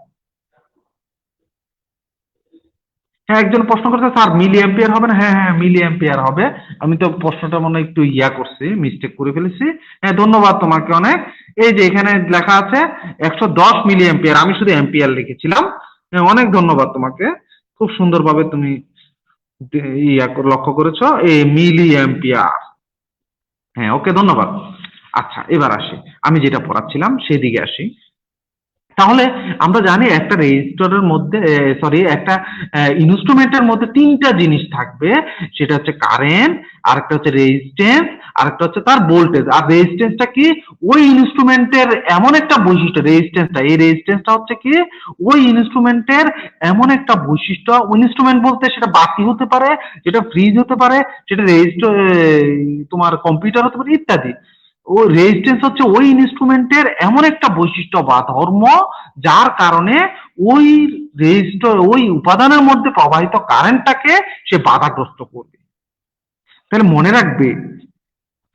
হ্যাঁ, একজন প্রশ্ন করছে স্যার মিলি অ্যাম্পিয়ার হবে না? হ্যাঁ হ্যাঁ, মিলি অ্যাম্পিয়ার হবে। আমি তো প্রশ্নটা মনে হয় একটু করছি, মিস্টেক করে ফেলেছি। হ্যাঁ, ধন্যবাদ তোমাকে অনেক। এই যে এখানে লেখা আছে 110 মিলি অ্যাম্পিয়ার, আমি শুধু অ্যাম্পিয়ার লিখেছিলাম। হ্যাঁ, অনেক ধন্যবাদ তোমাকে, খুব সুন্দরভাবে তুমি লক্ষ্য করেছো এই মিলি অ্যাম্পিয়ার। হ্যাঁ, ওকে, ধন্যবাদ। আচ্ছা, এবার আসি, আমি যেটা পড়াচ্ছিলাম সেদিকে আসি। তাহলে আমরা জানি একটা রেজিস্টরের মধ্যে, সরি, একটা ইনস্ট্রুমেন্টের মধ্যে তিনটা জিনিস থাকবে। সেটা হচ্ছে কারেন্ট, আরেকটা হচ্ছে রেজিস্ট্যান্স, আরেকটা হচ্ছে তার ভোল্টেজ। আর রেজিস্ট্যান্সটা কি? ওই ইনস্ট্রুমেন্টের এমন একটা বৈশিষ্ট্য, রেজিস্ট্যান্সটা, এই রেজিস্ট্যান্সটা হচ্ছে কি ওই ইনস্ট্রুমেন্টের এমন একটা বৈশিষ্ট্য। ইনস্ট্রুমেন্ট বলতে সেটা বাতি হতে পারে, সেটা ফ্রিজ হতে পারে, সেটা রেজিস্টার, তোমার কম্পিউটার হতে পারে, ইত্যাদি। ও রেজিস্ট্যান্স হচ্ছে ওই ইনস্ট্রুমেন্টের এমন একটা বৈশিষ্ট্য বা ধর্ম, যার কারণে ওই রেজিস্টার, ওই উপাদানের মধ্যে প্রবাহিত কারেন্টটাকে সে বাধাগ্রস্ত করবে। তাহলে মনে রাখবে,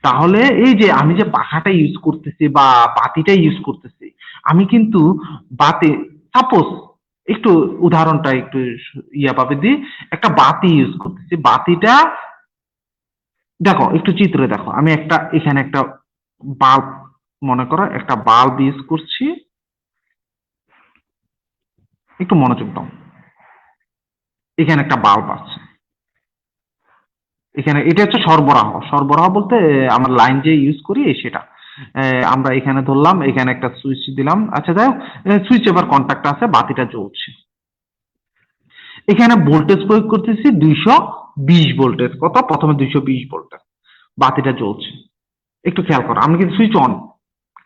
তাহলে এই যে আমি যে পাখাটা ইউজ করতেছি বা বাতিটা ইউজ করতেছি, আমি কিন্তু বাতি, সাপোজ একটু উদাহরণটা একটু পাবে দিই, একটা বাতি ইউজ করতেছি, বাতিটা দেখো, একটু চিত্রে দেখো, আমি একটা এখানে একটা বাল্ব, মনে করো একটা বাল্ব ইউজ করছি, একটু মনোযোগ দাও। এখানে একটা বাল্ব আছে, এখানে এটা হচ্ছে সরবরাহ। সরবরাহ বলতে আমরা লাইন যে ইউজ করি সেটা। আমরা এখানে ধরলাম, এখানে একটা সুইচ দিলাম। আচ্ছা, যাই হোক, সুইচ এবার কন্ট্যাক্ট আছে, বাতিটা জ্বলছে। এখানে ভোল্টেজ প্রয়োগ করতেছি 220 ভোল্টেজ। কত? প্রথমে 220 ভোল্টেজ, বাতিটা জ্বলছে। একটু খেয়াল করো, আমি কিন্তু সুইচ অন,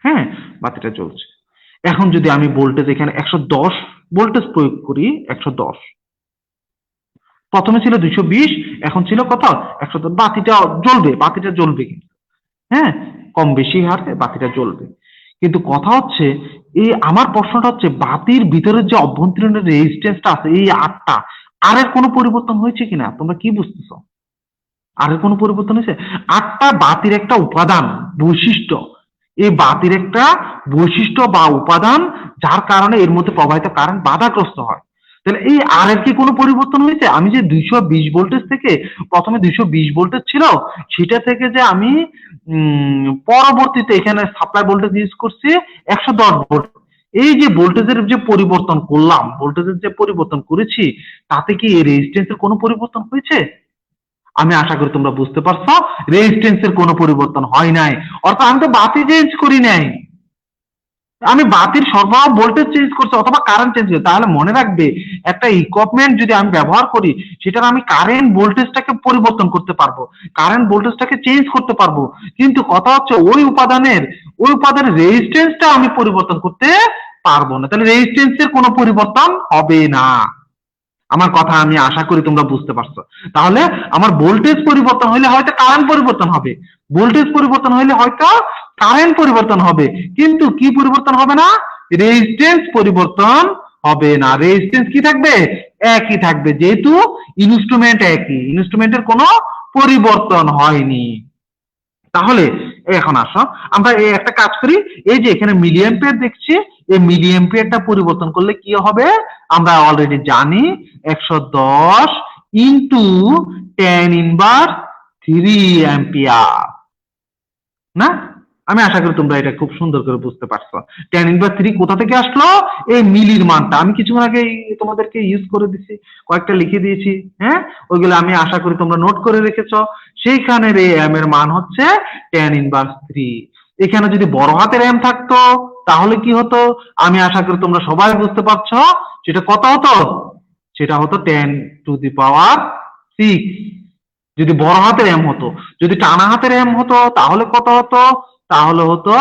হ্যাঁ, বাতিটা জ্বলছে। এখন যদি আমি ভোল্টেজ এখানে 110 ভোল্টেজ প্রয়োগ করি, 110, প্রথমে ছিল 220, এখন ছিল কত? 110। বাতিটা জ্বলবে, বাতিটা জ্বলবে কিন্তু, হ্যাঁ, কম বেশি হারে বাতিটা জ্বলবে। কিন্তু কথা হচ্ছে, এই আমার প্রশ্নটা হচ্ছে, বাতির ভিতরে যে অভ্যন্তরীণ রেজিস্ট্যান্সটা আছে, এই আটটা, আর এর কোনো পরিবর্তন হয়েছে কিনা তোমরা কি বুঝতেছো? আর এর কোনো পরিবর্তন হয়েছে? আটটা বাতির একটা উপাদান, বৈশিষ্ট্য। এই বাতির একটা বৈশিষ্ট্য বা উপাদান, যার কারণে এর মধ্যে প্রবাহিত কারেন্ট বাধাগ্রস্ত হয়। তাহলে এই আর এর কি কোনো পরিবর্তন হয়েছে? আমি যে 220 ভোল্টেজ থেকে, প্রথমে 220 ভোল্টেজ ছিল, সেটা থেকে যে আমি পরবর্তীতে এখানে সাপ্লাই ভোল্টেজ ইউজ করছি 110 ভোল্ট, এই যে ভোল্টেজের যে পরিবর্তন করলাম, ভোল্টেজের যে পরিবর্তন করেছি, তাতে কি এই রেজিস্ট্যান্সের কোনো পরিবর্তন হয়েছে? আমি আশা করি তোমরা বুঝতে পারছো, রেজিস্ট্যান্সের কোনো পরিবর্তন হয় নাই। অর্থাৎ আমি তো বাতি চেঞ্জ করি নাই, আমি বাতির সরবরাহ ভোল্টেজ চেঞ্জ করছি অথবা কারেন্ট চেঞ্জ করছি। তাহলে মনে রাখবে, একটা ইকুইপমেন্ট যদি আমি ব্যবহার করি, সেটার আমি কারেন্ট ভোল্টেজটাকে পরিবর্তন করতে পারবো, কারেন্ট ভোল্টেজটাকে চেঞ্জ করতে পারবো, কিন্তু কথা হচ্ছে ওই উপাদানের রেজিস্ট্যান্সটা আমি পরিবর্তন করতে পারবো না। তাহলে রেজিস্ট্যান্সের কোনো পরিবর্তন হবে না। আমার কথা আমি আশা করি তোমরা বুঝতে পারছো। তাহলে আমার ভোল্টেজ পরিবর্তন হলে হয়তো কারেন্ট পরিবর্তন হবে, ভোল্টেজ পরিবর্তন হলে হয়তো কারেন্ট পরিবর্তন হবে, কিন্তু কি পরিবর্তন হবে না? রেজিস্ট্যান্স পরিবর্তন হবে না। রেজিস্ট্যান্স কি থাকবে? একই থাকবে, যেহেতু ইনস্ট্রুমেন্ট একই, ইনস্ট্রুমেন্টের কোনো পরিবর্তন হয়নি। তাহলে এখন আসো, আমরা এই একটা কাজ করি, এই যে এখানে মিলি অ্যাম্পিয়ার দেখছি, এই মিলি এম্পিয়ারটা পরিবর্তন করলে কি হবে আমরা অলরেডি জানি 110 ইন্টু 10⁻³ অ্যাম্পিয়ার না। আমি আশা করি তোমরা এটা খুব সুন্দর করে বুঝতে পারছো। 10⁻³ কোথা থেকে আসলো এই মিলির মানটা আমি কিছুক্ষণ আগে তোমাদেরকে ইউজ করে দিছি, কয়েকটা লিখে দিয়েছি, হ্যাঁ ওইগুলো আমি আশা করি তোমরা নোট করে রেখেছো। সেইখানের এই এম এর মান হচ্ছে 10⁻³। এখানে যদি বড় হাতের এম থাকতো তাহলে কি হতো আমি আশা করি তোমরা সবাই বুঝতে পারছো সেটা কত হতো, সেটা হতো 10⁻⁶। যদি বড় হাতের এম হতো, যদি টানা হাতের এম হতো তাহলে কত হতো, তাহলে হতো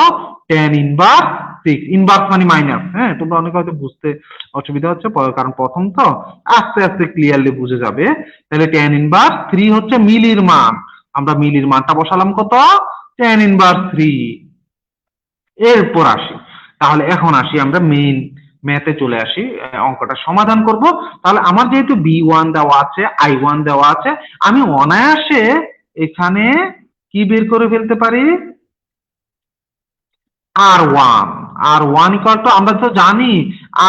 10⁻⁶। ইনভার্স মানে মাইনাস, হ্যাঁ তোমরা অনেকে হয়তো বুঝতে অসুবিধা হচ্ছে কারণ প্রথম তো, আস্তে আস্তে ক্লিয়ারলি বুঝে যাবে। তাহলে 10⁻³ হচ্ছে মিলির মান, আমরা মিলির মানটা বসালাম কত 10⁻³ এরপর আসি, তাহলে এখন আসি আমরা মেইন ম্যাথে চলে আসি, অঙ্কটা সমাধান করব। তাহলে আমার যেহেতু B1 দেওয়া আছে, I1 দেওয়া আছে, আমি অনায়াসে এখানে কি বের করে ফেলতে পারি R1। R1 ইকুয়াল টু আমরা তো জানি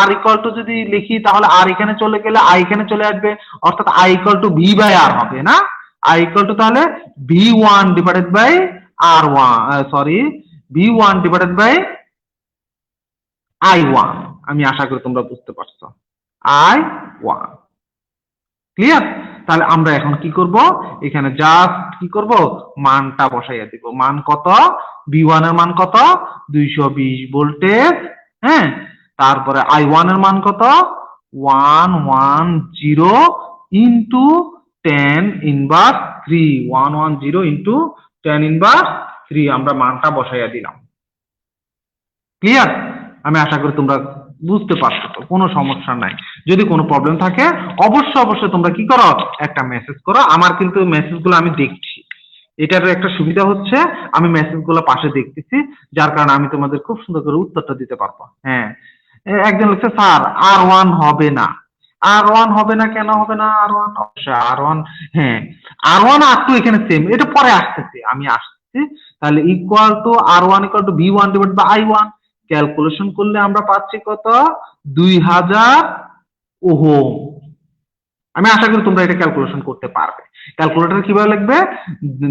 R ইকুয়াল টু যদি লিখি তাহলে R এখানে চলে গেলে I এখানে চলে আসবে, অর্থাৎ I ইকুয়াল টু V/R হবে না। I ইকুয়াল টু তাহলে V1 divided by R1, sorry V1 divided by I1। আমি আশা করি তোমরা বুঝতে পারছো, I1 ক্লিয়ার। তাহলে আমরা এখন কি করব এখানে জাস্ট কি করব মানটা বসাইয়া দিব। মান কত V1 এর মান কত 220 ভোল্টেজ, হ্যাঁ তারপরে I1 এর মান কত 110 ইন্টু 10⁻³ 110 ইন্টু 10⁻³ আমরা মানটা বসাইয়া দিলাম। ক্লিয়ার, আমি আশা করি তোমরা বুঝতে পারছো, তো কোনো সমস্যা নাই। যদি কোনো প্রবলেম থাকে অবশ্যই তোমরা কি করো একটা মেসেজ করো। আমার কিন্তু মেসেজগুলো আমি দেখছি, এটার একটা সুবিধা হচ্ছে আমি মেসেজগুলো পাশে দেখতেছি, যার কারণে আমি তোমাদের খুব সুন্দর করে উত্তরটা দিতে পারবো। হ্যাঁ একজন লিখছে স্যার R1 হবে না। R1 হবে না, কেন হবে না R1? অবশ্যই R1, হ্যাঁ R1 R2 এখানে সেম, এটা পরে আসতেছে, আমি আসতেছি। তাহলে equal to R1 equal to V1 divide by I1, calculation করলে আমরা পাচ্ছি কত 2000 ওহম। আমি আশা করি তোমরা এটা ক্যালকুলেশন করতে পারবে। ক্যালকুলেটর কিভাবে লিখবে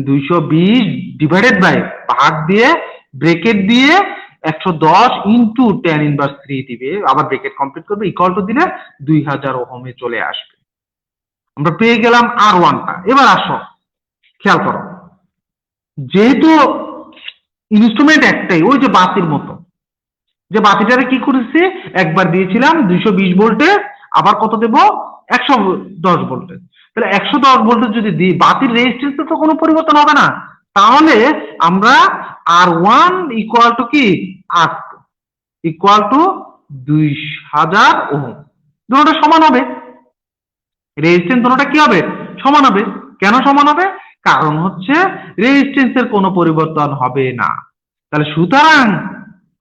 220 ডিভাইডেড বাই ভাগ দিয়ে ব্র্যাকেট দিয়ে 110 ইন্টু 10⁻³ দিবে, আবার ব্র্যাকেট কমপ্লিট করবে, ইকুয়াল টু দিলে 2000 ওহমে চলে আসবে। আমরা পেয়ে গেলাম R1টা। এবার আসো খেয়াল করো, যেহেতু ইনস্ট্রুমেন্ট একটাই, ওই যে বাতির মতো, যে বাতিটারে কি করেছি একবার দিয়েছিলাম 220 ভোল্টেজ, আবার কত দেব 110 ভোল্টেজ। তাহলে 110 ভোল্টেজ যদি দিই বাতির রেজিস্ট্যান্সে তো কোনো পরিবর্তন হবে না, তাহলে আমরা R1 ইকুয়াল টু কি R2 ইকুয়াল টু 2000 ওহম, দুটোটা সমান হবে, রেজিস্ট্যান্স দুটোটা কি হবে সমান হবে। কেন সমান হবে? কারণ হচ্ছে রেজিস্ট্যান্সের কোনো পরিবর্তন হবে না। তাহলে সুতরাং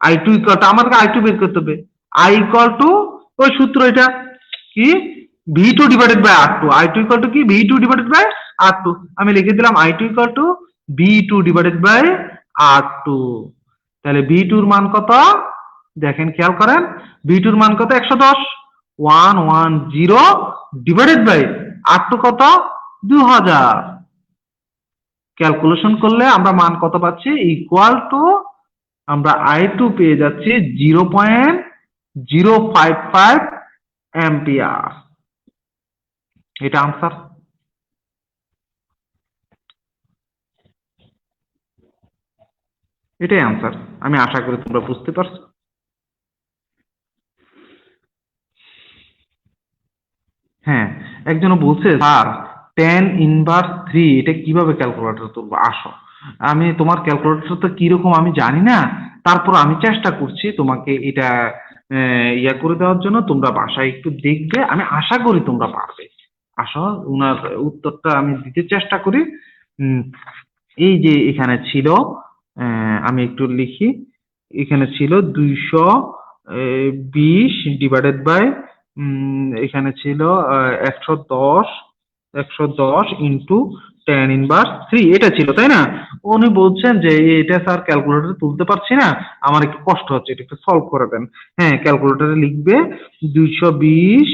I2 ইকুয়াল টু, আমাদেরকে I2 বের করতে হবে, I ইকুয়াল টু ওই সূত্র এটা কি V2 divided by R2, I2 equal to কি V2 ডিভাইডেড বাই R2, আমি লিখে দিলাম I2 equal to V2 divided by R2। তাহলে V2 এর মান কত দেখেন খেয়াল করেন, V2 এর মান কত 110, 110 ডিভাইডেড বাই R2 কত 2000, ক্যালকুলেশন করলে আমরা মান কত পাচ্ছি ইকুয়াল টু আমরা I2 পেয়ে যাচ্ছি 0.055 অ্যাম্পিয়ার। এটা আনসার। এটাই আনসার, আমি আশা করি তোমরা বুঝতে পারছো। হ্যাঁ একজন বলছে স্যার 10⁻³ এটা কিভাবে ক্যালকুলেটর তুলবো? আসো আমি তোমার ক্যালকুলেটর তো কিরকম আমি জানি না, তারপর আমি চেষ্টা করছি তোমাকে এটা ইয়া করে দেওয়ার জন্য। তোমরা বাসায় একটু দেখবে, আমি আশা করি তোমরা পারবে। আসো উনার উত্তরটা আমি দিতে চেষ্টা করি। এই যে এখানে ছিল, আমি একটু লিখি, এখানে ছিল 220 ডিভাইডেড বাই এখানে ছিল 110 ইন্টু tan−3 এটা ছিল, তাই না? উনি বলছেন যে এটা স্যার ক্যালকুলেটরে তুলতে পারছি না, আমার একটু কষ্ট হচ্ছে, এটা একটু সলভ করে দেন। হ্যাঁ, ক্যালকুলেটরে লিখবে 220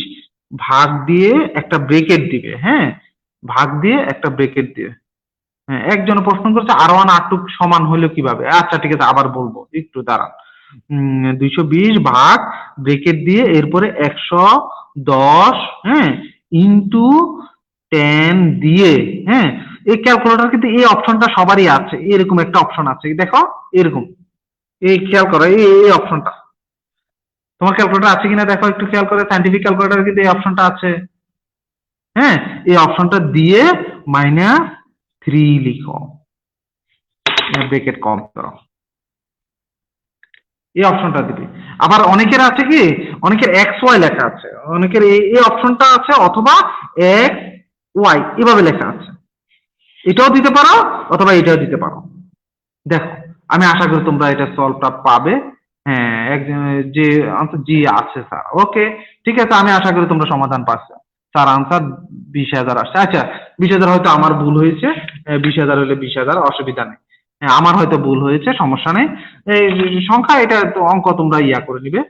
ভাগ দিয়ে একটা ব্রেকেট দিবে, হ্যাঁ, ভাগ দিয়ে একটা ব্রেকেট দিয়ে। হ্যাঁ, একজন প্রশ্ন করছে R1 R2 সমান হলো কিভাবে? আচ্ছা ঠিক আছে, আবার বলবো, একটু দাঁড়ান। 220 ভাগ ব্রেকেট দিয়ে এরপরে 110, হ্যাঁ, ইন্টু 10 দিয়ে, হ্যাঁ। এই ক্যালকুলেটর কিন্তু এই অপশনটা সবারই আছে, এরকম একটা অপশন আছে, দেখো এরকম, এই খেয়াল করো এই অপশনটা তোমার ক্যালকুলেটর আছে কিনা দেখো, একটু খেয়াল করে, সাইন্টিফিক ক্যালকুলেটর কিন্তু এই অপশনটা আছে, হ্যাঁ। এই অপশনটা দিয়ে -3 লিখো, ব্রেকেট কম করো, এই অপশনটা দিবি। আবার অনেকের আছে কি, অনেকের এক্স ওয়াই লেখা আছে, অনেকের এই অপশনটা আছে, অথবা এক্স ওয়াই এভাবে লেখা আছে, এটাও দিতে পারো অথবা এটাও দিতে পারো। দেখো, আমি আশা করি তোমরা এটা সলভটা পাবে। হ্যাঁ, একজন যে আনসার জি আছে স্যার, ওকে ঠিক আছে, আমি আশা করি তোমরা সমাধান পাচ্ছ। স্যার আনসার 20,000 আসছে। আচ্ছা, 20,000 হয়তো আমার ভুল হয়েছে, 20,000 হলে 20,000, অসুবিধা নেই। হ্যাঁ, আমার হয়তো ভুল হয়েছে, সমস্যা নেই। এই সংখ্যা, এটা তো অঙ্ক তোমরা ইয়া করে নিবে।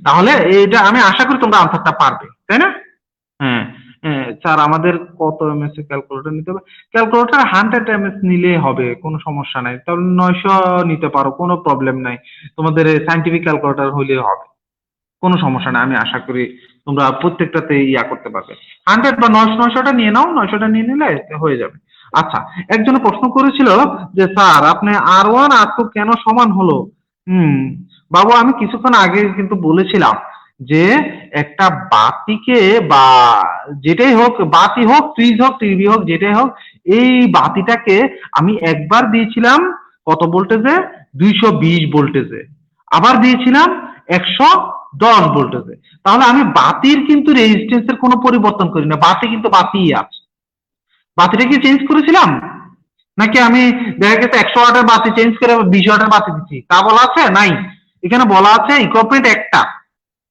তাহলে এটা আমি আশা করি তোমরা আনসারটা পারবে, তাই না? হ্যাঁ, হ্যাঁ স্যার, আমাদের কত এমএস এর ক্যালকুলেটর নিতে হবে? ক্যালকুলেটর 100 এমএস নিলেই হবে, কোনো সমস্যা নাই। তাহলে 900 নিতে পারো, কোনো প্রবলেম নাই। তোমাদের সাইন্টিফিক ক্যালকুলেটর হইলেই হবে, কোনো সমস্যা নাই। আমি আশা করি তোমরা প্রত্যেকটাতে ইয়া করতে পারবে। 100 বা 900টা নিয়ে নাও, 900টা নিয়ে নিলে হয়ে যাবে। আচ্ছা, একজনে প্রশ্ন করেছিল যে স্যার আপনি R1 R2 কেন সমান হলো? বাবু, আমি কিছুক্ষণ আগে কিন্তু বলেছিলাম যে একটা বাতিকে, বা যেটাই হোক, বাতি হোক, ফ্রিজ হোক, টিভি হোক, যেটাই হোক, এই বাতিটাকে আমি একবার দিয়েছিলাম কত ভোল্টেজে? 220 ভোল্টেজে। আবার দিয়েছিলাম 110 ভোল্টেজে। তাহলে আমি বাতির কিন্তু রেজিস্ট্যান্সের কোনো পরিবর্তন করি না, বাতি কিন্তু বাতিই আছে। বাতিটা কি চেঞ্জ করেছিলাম? নাকি আমি দেখা গেছে 100 ওয়াটের বাতি চেঞ্জ করে 20 ওয়াটের বাতি দিচ্ছি, তা বলা আছে? নাই। এখানে বলা আছে ইকুইপমেন্ট একটা,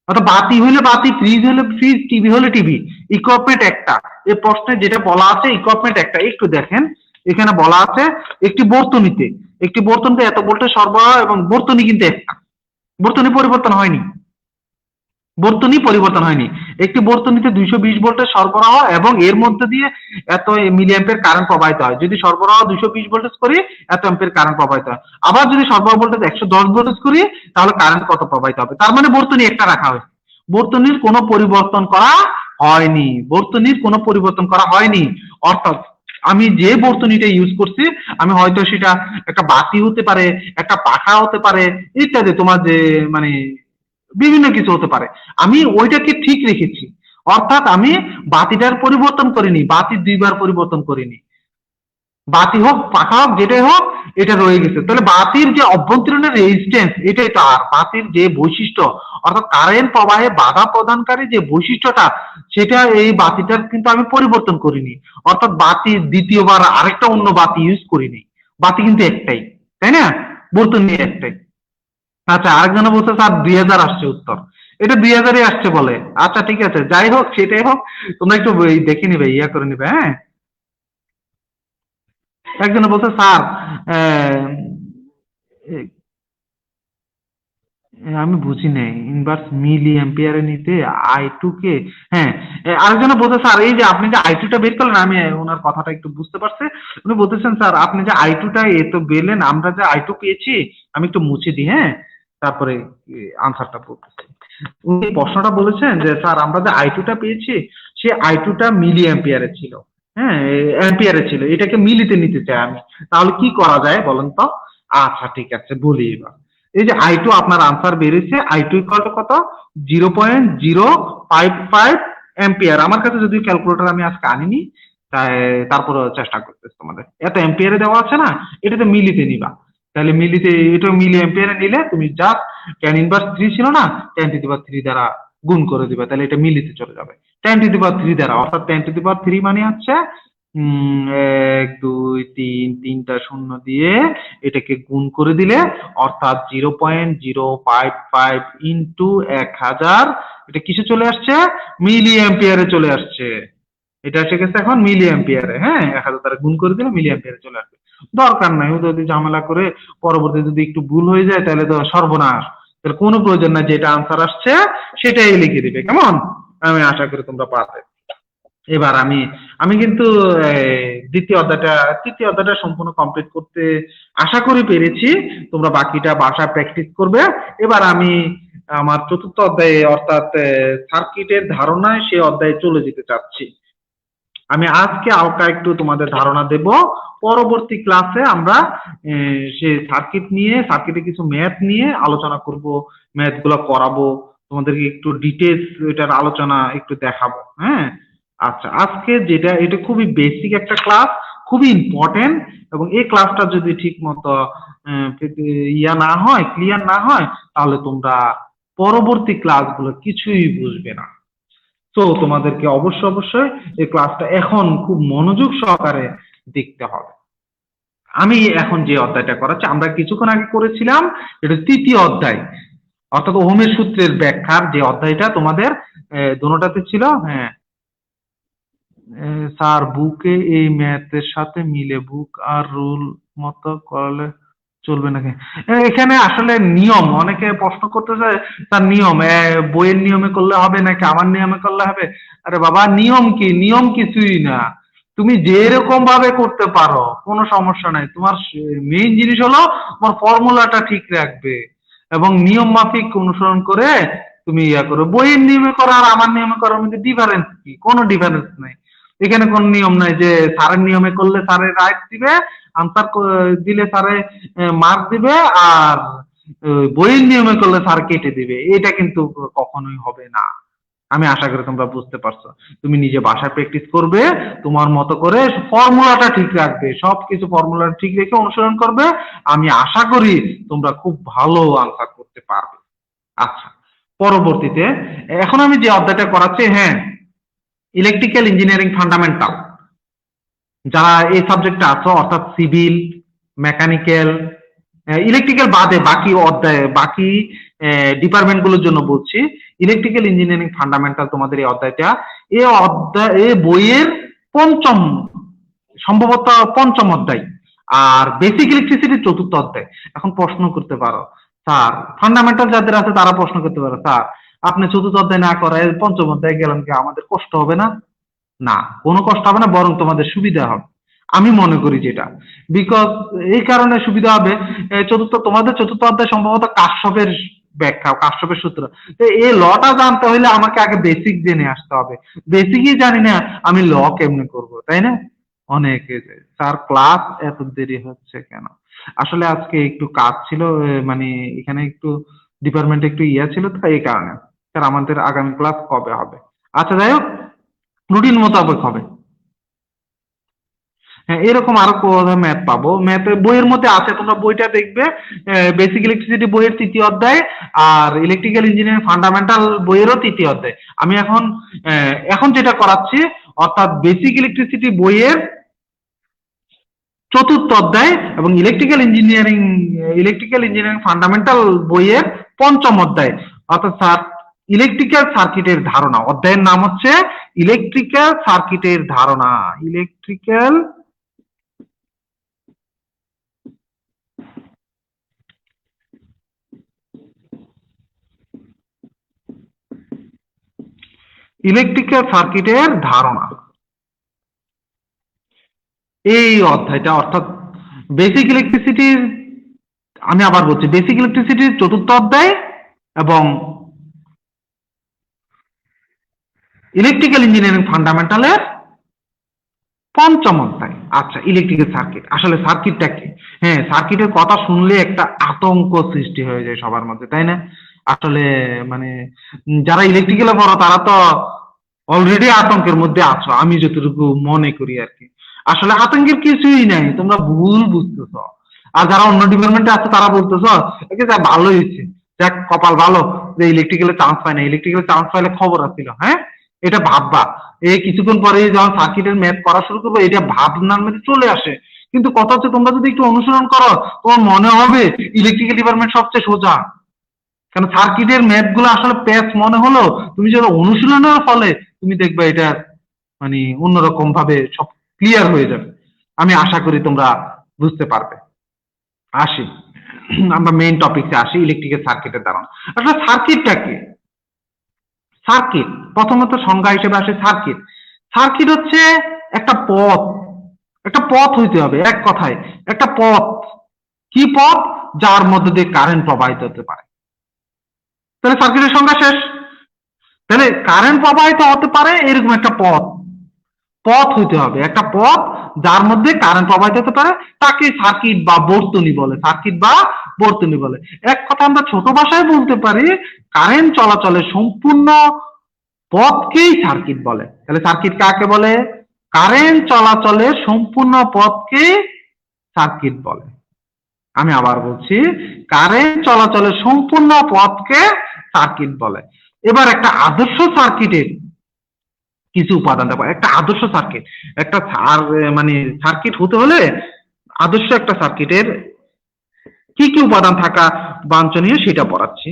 অর্থাৎ বাতি হলে বাতি, ফ্রিজ হলে ফ্রিজ, টিভি হলে টিভি, ইকুইপমেন্ট একটা। এই প্রশ্নে যেটা বলা আছে ইকুইপমেন্ট একটা, একটু দেখেন এখানে বলা আছে একটি বর্তনীতে এত ভোল্টেজ সরবরাহ, এবং বর্তনী কিন্তু একটা, বর্তনী পরিবর্তন হয়নি, একটি বর্তনীতে 220 ভোল্টের সরবরাহ, এবং এর মধ্যে দিয়ে এত মিলি অ্যাম্পিয়ার কারেন্ট প্রবাহিত হয়। যদি সরবরাহ 220 ভোল্টেজ করি, এত অ্যাম্পিয়ার কারেন্ট প্রবাহিত হয়। আবার যদি সরবরাহ ভোল্টেজ 110 ভোল্টেজ করি, তাহলে কারেন্ট কত প্রবাহিত হবে? তার মানে বর্তনী একটা রাখা হয়েছে, বর্তনীর কোনো পরিবর্তন করা হয়নি। অর্থাৎ আমি যে বর্তনীটা ইউজ করছি, আমি হয়তো সেটা একটা বাতি হতে পারে, একটা পাখা হতে পারে, ইত্যাদি, তোমার যে মানে বিভিন্ন কিছু হতে পারে, আমি ওইটাকে ঠিক রেখেছি। অর্থাৎ আমি বাতিটার পরিবর্তন করিনি, বাতি দুইবার পরিবর্তন করিনি। বাতি হোক, পাখা হোক, যেটাই হোক, এটা রয়ে গেছে। তাহলে বাতির যে অভ্যন্তরীণের রেজিস্ট্যান্স, এটাই তার বাতির যে বৈশিষ্ট্য, অর্থাৎ কারেন্ট প্রবাহে বাধা প্রদানকারী যে বৈশিষ্ট্যটা, সেটা এই বাতিটার কিন্তু আমি পরিবর্তন করিনি। অর্থাৎ বাতি দ্বিতীয়বার আরেকটা অন্য বাতি ইউজ করিনি, বাতি কিন্তু একটাই, তাই না? বর্তনী একটাই। আচ্ছা, আরেকজনে বলছে স্যার 2000 আসছে উত্তর, এটা 2000-ই আসছে বলে। আচ্ছা ঠিক আছে, যাই হোক সেটাই হোক, তোমরা একটু দেখে নিবে, ইয়া করে নিবে, হ্যাঁ। একজনে বলছে স্যার আমি বুঝি নাই, ইনভার্স মিলি অ্যাম্পিয়ারে নিতে I2 কে, হ্যাঁ। আরেকজনে বলছে স্যার এই যে আপনি যে I2 টা বের করলেন, আমি ওনার কথাটা একটু বুঝতে পারছি। উনি বলতেছেন স্যার আপনি যে I2 টা এত বেরলেন, আমরা যে I2 পেয়েছি, আমি একটু মুছে দিই, হ্যাঁ, তারপরে আনসারটা বলতেছি। উনি প্রশ্নটা বলেছেন যে স্যার আমরা যে I2 টা পেয়েছি, সে I2 টা মিলি অ্যাম্পিয়ারে ছিল, হ্যাঁ, অ্যাম্পিয়ারে ছিল, এটাকে মিলিতে নিতে চাই আমি, তাহলে কি করা যায় বলেন তো? আচ্ছা ঠিক আছে, বলি এবার। এই যে I2 আপনার আনসার বেরিয়েছে, I2 ইকুয়াল টু কত? 0.055 অ্যাম্পিয়ার। আমার কাছে যদি ক্যালকুলেটর আমি আজকে আনিনি, তাই তারপরে চেষ্টা করতেছি তোমাদের। এত অ্যাম্পিয়ারে দেওয়া আছে না, এটাতে মিলিতে নিবা। তাহলে মিলিতে, এটা মিলি অ্যাম্পিয়ারে নিলে তুমি জাস্ট tan−3 ছিল না, tan⁻³ দ্বারা গুণ করে দিবা, তাহলে এটা মিলিতে চলে যাবে। tan⁻³ দ্বারা, অর্থাৎ tan⁻³ মানে হচ্ছে 1 2 3, 3টা শূন্য দিয়ে এটাকে গুণ করে দিলে, অর্থাৎ 0.055 ইন্টু 1000, এটা কিসে চলে আসছে? মিলি অ্যাম্পিয়ারে চলে আসছে। এটা এসে গেছে এখন মিলি অ্যাম্পিয়ারে। হ্যাঁ, 1000 দ্বারা গুণ করে দিলে মিলি অ্যাম্পিয়ারে চলে আসবে। দরকার নাই ও যদি ঝামেলা করে পরবর্তী যদি একটু ভুল হয়ে যায় তাহলে তো সর্বনাশ। তাহলে কোনো প্রয়োজন নাই, যেটা আনসার আসছে সেটাই লিখে দিবে। কেমন? আমি আশা করি তোমরা পারবে। এবার আমি আমি কিন্তু তৃতীয় অধ্যায়টা সম্পূর্ণ কমপ্লিট করতে আশা করি পেরেছি। তোমরা বাকিটা বাসায় প্র্যাকটিস করবে। এবার আমি আমার চতুর্থ অধ্যায়ে অর্থাৎ সার্কিটের ধারণায় সে অধ্যায়ে চলে যেতে চাচ্ছি। আমি আজকে হালকা একটু তোমাদের ধারণা দেব। পরবর্তী ক্লাসে আমরা সে সার্কিটে কিছু ম্যাথ নিয়ে আলোচনা করব, ম্যাথ গুলো করাবো, তোমাদেরকে একটু ডিটেলস এটার আলোচনা একটু দেখাবো। হ্যাঁ, আচ্ছা, আজকে এটা খুবই বেসিক একটা ক্লাস, খুবই ইম্পর্টেন্ট, এবং এই ক্লাসটা যদি ঠিক মতো ক্লিয়ার না হয় তাহলে তোমরা পরবর্তী ক্লাসগুলো কিছুই বুঝবে না। তো তোমাদেরকে অবশ্যই এই ক্লাসটা এখন খুব মনোযোগ সহকারে দেখতে হবে। আমি এখন যে অধ্যায়টা করাচ্ছি, আমরা কিছুক্ষণ আগে করেছিলাম, এটা তৃতীয় অধ্যায়, অর্থাৎ ওহমের সূত্রের ব্যাখ্যার যে অধ্যায়টা তোমাদের দোনোটাতে ছিল। হ্যাঁ স্যার, বুকে এই ম্যাথের সাথে মিলে বুক আর রুল মতো করলে চলবে নাকি? এখানে আসলে নিয়ম, অনেকে প্রশ্ন করতে চায় তার নিয়ম বইয়ের নিয়মে করলে হবে নাকি আমার নিয়মে করলে হবে। আরে বাবা, নিয়ম কি? নিয়ম কিছুই না, তুমি যেরকম ভাবে করতে পারো, কোনো সমস্যা নাই। তোমার মেইন জিনিস হলো তোমার ফর্মুলাটা ঠিক রাখবে এবং নিয়ম মাফিক অনুসরণ করে তুমি করো। বইয়ের নিয়মে করা আর আমার নিয়মে করার মধ্যে ডিফারেন্স কি? কোনো ডিফারেন্স নাই। এখানে কোন নিয়ম নাই যে স্যারের নিয়মে করলে স্যারের রাইট দিবে, আনসার দিলে স্যারে মার্ক দিবে, আর বইয়ের নিয়মে করলে স্যার কেটে দিবে। এটা কিন্তু কখনোই হবে না। আমি আশা করি তোমরা বুঝতে পারছো। তুমি নিজে বাসায় প্র্যাকটিস করবে, তোমার মতো করে ফর্মুলাটা ঠিক রাখবে, সবকিছু ফর্মুলা ঠিক রেখে অনুসরণ করবে। আমি আশা করি তোমরা খুব ভালো আনসার করতে পারবে। আচ্ছা, পরবর্তীতে এখন আমি যে অধ্যায়টা করাচ্ছি, হ্যাঁ, ইলেকট্রিক্যাল ইঞ্জিনিয়ারিং ফান্ডামেন্টাল। যারা এই সাবজেক্টটা আছো, অর্থাৎ সিভিল, মেকানিক্যাল, ইলেকট্রিক্যাল বাদে বাকি অধ্যায়, বাকি ডিপার্টমেন্ট গুলোর জন্য বলছি, ইলেকট্রিক্যাল ইঞ্জিনিয়ারিং ফান্ডামেন্টাল তোমাদের এই অধ্যায়টা, এই বইয়ের পঞ্চম, সম্ভবত পঞ্চম অধ্যায়, আর বেসিক ইলেকট্রিসিটির চতুর্থ অধ্যায়। এখন প্রশ্ন করতে পারো, স্যার ফান্ডামেন্টাল যাদের আছে তারা প্রশ্ন করতে পারো, স্যার আপনি চতুর্থ অধ্যায় না করায় পঞ্চম অধ্যায় গেলেন, কি আমাদের কষ্ট হবে না? না, কোনো কষ্ট হবে না, বরং তোমাদের সুবিধা হবে। আমি মনে করি যেটা, বিকজ এই কারণে সুবিধা হবে, তোমাদের চতুর্থ অধ্যায় সম্ভবত কাশ্যপের ব্যাখ্যা, কাশ্যপের সূত্র। তো এই লটা জানতে হলে আমাকে আগে বেসিক জেনে আসতে হবে। বেসিকই জানি না, আমি ল কেমনে করব, তাই না? অনেকে স্যার ক্লাস এত দেরি হচ্ছে কেন? আসলে আজকে একটু কাজ ছিল, মানে এখানে একটু ডিপার্টমেন্টে একটু ছিল, তো এই কারণে। স্যার আমাদের আগামী ক্লাস কবে হবে? আচ্ছা, যাই হোক, রুটিন মোতাবেক হবে। হ্যাঁ, এরকম আরো ম্যাথ পাবো, ম্যাথ বইয়ের মধ্যে আছে, তোমরা বইটা দেখবে, বেসিক ইলেকট্রিসিটি বইয়ের তৃতীয় অধ্যায়, আর ইলেকট্রিক্যাল ইঞ্জিনিয়ারিং ফান্ডামেন্টাল বইয়েরও তৃতীয় অধ্যায়। আমি এখন যেটা করাচ্ছি, অর্থাৎ বেসিক ইলেকট্রিসিটি বইয়ের চতুর্থ অধ্যায় এবং ইলেকট্রিক্যাল ইঞ্জিনিয়ারিং ফান্ডামেন্টাল বইয়ের পঞ্চম অধ্যায়, অর্থাৎ ইলেকট্রিক্যাল সার্কিটের ধারণা। অধ্যায়ের নাম হচ্ছে ইলেকট্রিক্যাল সার্কিটের ধারণা। ইলেকট্রিক্যাল সার্কিটের ধারণা, এই অধ্যায়টা, অর্থাৎ বেসিক ইলেকট্রিসিটির, আমি আবার বলছি, বেসিক ইলেকট্রিসিটির চতুর্থ অধ্যায় এবং ইলেকট্রিক্যাল ইঞ্জিনিয়ারিং ফান্ডামেন্টালের পঞ্চম অধ্যায়। আচ্ছা, ইলেকট্রিক্যাল সার্কিট, আসলে সার্কিটটা কি? হ্যাঁ, সার্কিটের কথা শুনলে একটা আতঙ্ক সৃষ্টি হয়ে যায় সবার মধ্যে, তাই না? আসলে মানে যারা ইলেকট্রিক্যালে পড়ো তারা তো অলরেডি আতঙ্কের মধ্যে আছো, আমি যতটুকু মনে করি আর কি। আসলে আতঙ্কের কিছুই নাই, তোমরা ভুল বুঝতেছ। আর যারা অন্য ডিপার্টমেন্টে আছে তারা বলতেছ ভালো হয়েছে, যাক কপাল ভালো যে ইলেকট্রিক্যালে চান্স পায় না, ইলেকট্রিক্যালে চান্স পাইলে খবর আছিল। হ্যাঁ, এটা ভাববা, এই কিছুক্ষণ পরে যখন সার্কিটের ম্যাথ করা শুরু করবো, এটা ভাবনার মধ্যে চলে আসে। কিন্তু কথা হচ্ছে, তোমরা যদি একটু অনুসরণ করো, তোমার মনে হবে ইলেকট্রিক্যাল ডিপার্টমেন্ট সবচেয়ে সোজা। কারণ সার্কিটের ম্যাথ গুলো আসলে প্যাচ মনে হলো, তুমি যদি অনুশীলনের ফলে তুমি দেখবে এটা মানে অন্যরকম ভাবে সব ক্লিয়ার হয়ে যাবে। আমি আশা করি তোমরা বুঝতে পারবে। আসি, আমরা মেইন টপিকে আসি, ইলেকট্রিক্যাল সার্কিটের ধারণা। আসলে সার্কিটটা কি? সার্কিট প্রথমত সংজ্ঞা হিসেবে আসে সার্কিট। সার্কিট হচ্ছে একটা পথ, একটা পথ হইতে হবে, এক কথায় একটা পথ। কি পথ? যার মধ্যে দিয়ে কারেন্ট প্রবাহিত হতে পারে। তাহলে সার্কিটের সংজ্ঞা শেষ। তাহলে কারেন্ট প্রবাহিত হতে পারে এরকম একটা পথ, পথ হইতে হবে, একটা পথ যার মধ্যে কারেন্ট প্রবাহিত হতে পারে, তাকে সার্কিট বা বর্তনী বলে, সার্কিট বা বর্তনী বলে। এক কথা আমরা ছোট ভাষায় বলতে পারি, কারেন্ট চলাচলের সম্পূর্ণ পথকেই সার্কিট বলে। তাহলে সার্কিট কাকে বলে? কারেন্ট চলাচলের সম্পূর্ণ পথকে সার্কিট বলে। আমি আবার বলছি, কারেন্ট চলাচলের সম্পূর্ণ পথকে সার্কিট বলে। এবার একটা আদর্শ সার্কিটের কিছু উপাদান দেখো। একটা আদর্শ সার্কিট, একটা মানে সার্কিট হতে হলে আদর্শ একটা সার্কিটের কি কি উপাদান থাকা বাঞ্ছনীয় সেটা পড়াচ্ছি।